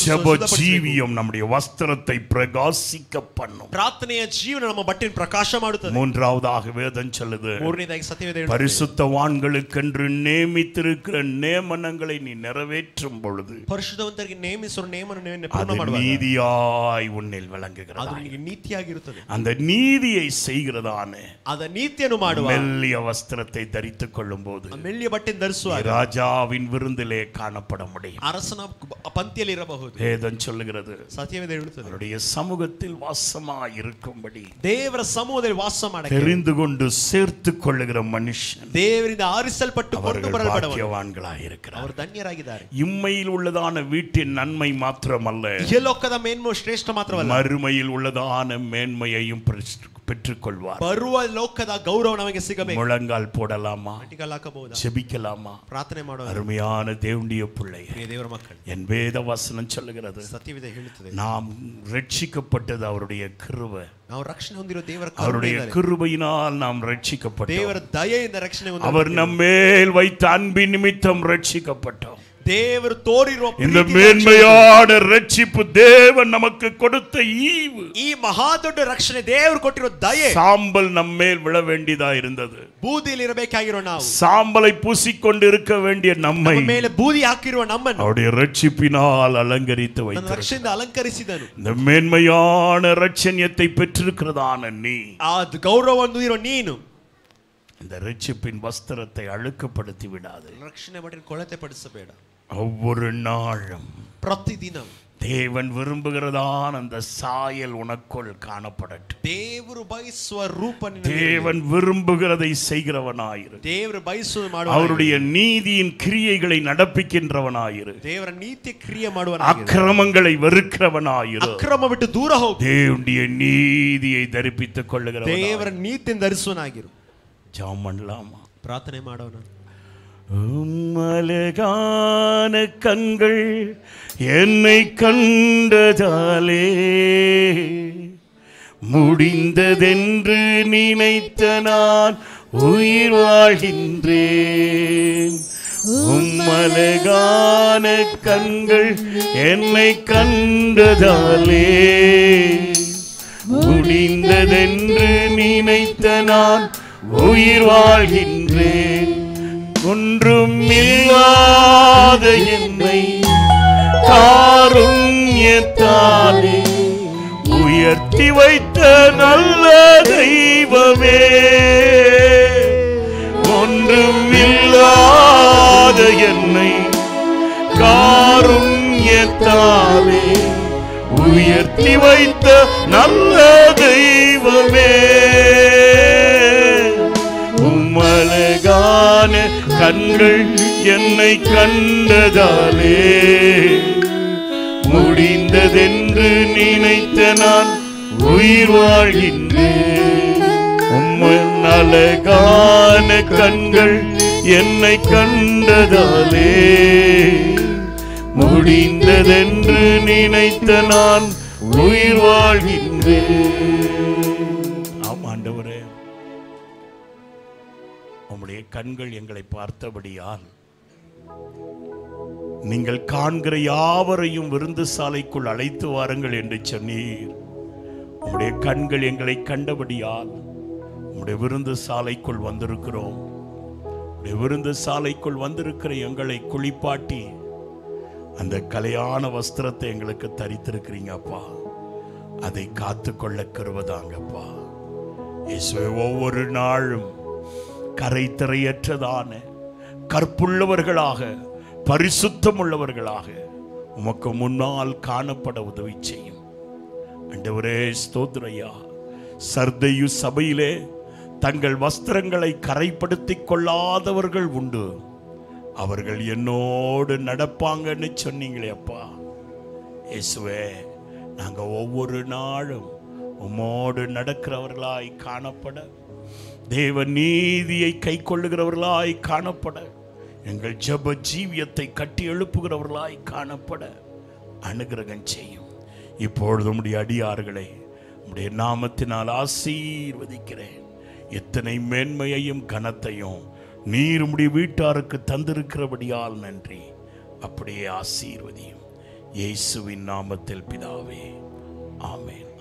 ஜெப ஜீவியம் நம்முடைய வஸ்திரத்தை பிரகாசிக்க பண்ணும். ಪ್ರಾರ್ಥನೆಯ ಜೀವನ ನಮ್ಮ ಬಟ್ಟೆಯನ್ನು ಪ್ರಕಾಶ ಮಾಡುತ್ತದೆ. மூன்றாவதாக வேதம் சொல்லுது, ಮೂರನೇದಾಗಿ ಸತ್ಯವೇದ ಹೇಳುತ್ತದೆ, பரிசுத்தவான்களுக்கென்று நியமித்திருக்கிற நியமனங்களை நீ நிறைவேற்றும் பொழுது ಪರಿಶುದ್ಧವಂತರಿಗೆ ನೇಮಿಸಿರುವ ನೇಮವನ್ನು அது ಪೂರ್ಣ ಮಾಡುವಾಗ நீதியாய் உன்னில் விளங்குகிறது. ಅದು ನಿಮಗೆ ನೀತಿಯಾಗಿರುತ್ತದೆ. அந்த நீதியை செய்கிறதான ಅದ ನೀತಿಯನ್ನು ಮಾಡುವ மெல்லிய வஸ்திரத்தை தரித்துக் கொள்ளும் போது ಮೆಲ್ಲಿಯ ಬಟ್ಟೆಯನ್ನು ಧರಿಸುವಾಗ ராஜாவின் விருந்திலே காணப்பட முடியும். ಅರಸನ ಪಂಕ್ತಿಯಲ್ಲಿ ಇರಬಹುದು. வேதம் சொல்லுகிறது, ಸತ್ಯವೇದ ಹೇಳುತ್ತದೆ, அவருடைய சமூகத்தில் வாசமாய் இருக்கும்படி ದೇವರ ಸಮೂಹದಲ್ಲಿ ವಾಸ ಮಾಡಕ್ಕೆ தெரிந்து கொண்டு சேர்த்துக் கொள்ளுகிற மனுஷன் ದೇವರಿಂದ ಆರಿಸಲ್ಪಟ್ಟು ಕೊಂಡು ಬರಲ್ಪಡವರು பாக்கியவான்களாய் இருக்கிறார். ಅವರು ಧನ್ಯರಾಗಿದ್ದಾರೆ. இம்மையில் உள்ளதான வீட்டின் நன்மை மாத்திரமல்ல, ಇಹಲೋಕದ ಮೇನ್ಮು ಶ್ರೇಷ್ಠ ಮಾತ್ರವಲ್ಲ, மறுமையில் உள்ளதான மேன்மையையும் பெற்றுக்கொள்வார். ಬರುವ ಲೋಕದ ಗೌರವ ನಮಗೆ ಸಿಗಬೇಕು. முழங்கால் போடலாமா? ಹಾಕಬಹುದಾ? ஜெபிக்கலாமா? ಪ್ರಾರ್ಥನೆ ಮಾಡೋಣ. அருமையான தேவனுடைய பிள்ளையே, ದೇವರ ಮಕ್ಕಳು, என் வேத வசனம் சொல்லுகிறது, ಸತ್ಯವೇದ ಹೇಳುತ್ತದೆ, நாம் ரட்சிக்கப்பட்டது அவருடைய கிருபை. ನಾವು ರಕ್ಷಣೆ ಹೊಂದಿರೋ ದೇವರ அவருடைய கிருபையினால் நாம் ரட்சிக்கப்பட்டோம். ದೇವರ ದಯೆಯಿಂದ ರಕ್ಷಣೆ ಹೊಂದಿರೋ அவர் நம்மேல் வைத்த அன்பின் நிமித்தம் ரட்சிக்கப்பட்டோம். ದೇವರು ತೋರಿರುವ இந்த மேன்மையான ரட்சிப்பு தேவன் நமக்கு கொடுத்த ஈவு. ಈ ಮಹಾ ದೊಡ್ಡ ರಕ್ಷಣೆ ದೇವರು ಕೊಟ್ಟಿರೋ ದಯೆ. சாம்பல் நம்மேல் விழ வேண்டியதா இருந்தது. ಬೂದಿಯಲ್ಲಿ ಇರಬೇಕಾಗಿರೋ ನಾವು, சாம்பலை பூசிக்கொண்டு இருக்க வேண்டிய நம்மை ಮೇಲೆ ಬೂದಿ ಹಾಕಿರುವ ನಮ್ಮನ್ನು அவருடைய ரட்சிப்பினால் அலங்கரித்து வைத்தார். ರಕ್ಷಣೆಯಿಂದ ಅಲಂಕರಿಸಿದನು. இந்த மேன்மையான ரட்சணியத்தை பெற்றிருக்கிறதான நீ, ಆ ಗೌರವವನ್ನು ಇರೋ ನೀನು, இந்த ரட்சிப்பின் வஸ்திரத்தை அழுக்குப்படுத்தி விடாது. ರಕ್ಷಣೆ ಮಾಡಿ ಕೊಳತೆ ಪಡಿಸಬೇಡ. ஒவ்வொரு நாளும் ಪ್ರತಿದಿನ தேவன் விரும்புகிறதான அந்த சாயல் உனக்குள் காணப்படட்டும். ದೇವರು ಬಯಸುವ ರೂಪ தேவன் விரும்புகிறதை செய்கிறவனாயிரு. ದೇವರು ಬಯಸುವ ಮಾಡುವ அவருடைய நீதியின் கிரியைகளை நடப்பிக்கின்றவனாயிரு. ದೇವರ ನೀತಿ ಕ್ರಿಯೆ ಮಾಡುವವನಾಗಿರು. அக்கிரமங்களை வெறுக்கிறவனாயிரு. ಅಕ್ರಮ ಬಿಟ್ಟು ದೂರ ಹೋಗು. தேவனுடைய நீதியை தரிப்பித்துக் கொள்ளுகிறவனாயிரு. ದೇವರ ನೀತಿಯನ್ನು ಧರಿಸುವನಾಗಿರು. ஜெபம் பண்ணலாமா? ಪ್ರಾರ್ಥನೆ ಮಾಡೋಣ. அழகான கண்கள் என்னை கண்டதாலே முடிந்ததென்று நினைத்த நான் உயிர் வாழ்கின்றேன். அழகான கண்கள் என்னை கண்டதாலே முடிந்ததென்று நினைத்த நான் உயிர் வாழ்கின்றேன். ஒன்றும் இல்லாத என்னை காருண்யமாய் காருண்யத்தாலே உயர்த்தி வைத்த நல்ல தெய்வமே, ஒன்றும் இல்லாத என்னை காருண்யத்தாலே உயர்த்தி வைத்த நல்ல தெய்வமே, உம்மழகான கண்கள் என்னை கண்டதாலே முடிந்ததென்று நினைத்த நான் உயிர் வாழ்கின்றேன். உம்மன் அழகான கண்கள் என்னை கண்டதாலே முடிந்ததென்று நினைத்த நான் உயிர் வாழ்கின்றேன். ஆம் ஆண்டவரே, உம்முடைய கண்கள் எங்களை பார்த்தபடியால் நீங்கள் காண்கிற யாவரையும் விருந்து சாலைக்குள் அழைத்து வாருங்கள் என்று சொன்னீர். உம்முடைய கண்கள் எங்களை கண்டபடியால் உம்முடைய விருந்து சாலைக்குள் வந்திருக்கிறோம். உம்முடைய விருந்து சாலைக்குள் வந்திருக்கிற எங்களை குளிப்பாட்டி அந்த கலையான வஸ்திரத்தை எங்களுக்கு தரித்திருக்கிறீங்க அப்பா. அதை காத்து கொள்ள கிருபைதாங்கப்பா. இயேசுவே, ஒவ்வொரு நாளும் கரை திரையற்றதான கற்புள்ளவர்களாக பரிசுத்தம் உள்ளவர்களாக உமக்கு முன்னால் காணப்பட உதவி செய்யும். ஆண்டவரே ஸ்தோத்திரையா. சர்தையு சபையிலே தங்கள் வஸ்திரங்களை கரைப்படுத்திக் கொள்ளாதவர்கள் உண்டு, அவர்கள் என்னோடு நடப்பாங்கன்னு சொன்னீங்களே அப்பா. இயேசுவே, நாங்க ஒவ்வொரு நாளும் உம்மோடு நடக்கிறவர்களாய் காணப்பட, தேவ நீதியை கை கொள்ளுகிறவர்களாய் காணப்பட, எங்கள் ஜெப ஜீவியத்தை கட்டி எழுப்புகிறவர்களாய் காணப்பட அனுகிரகம் செய்யும். இப்பொழுது உம்முடைய அடியார்களை உம்முடைய நாமத்தினால் ஆசீர்வதிக்கிறேன். எத்தனை மேன்மையையும் கனத்தையும் நீர் உம்முடைய வீட்டாருக்கு தந்திருக்கிறபடியால் நன்றி. அப்படியே ஆசீர்வதியும். இயேசுவின் நாமத்தில் பிதாவே, ஆமென்.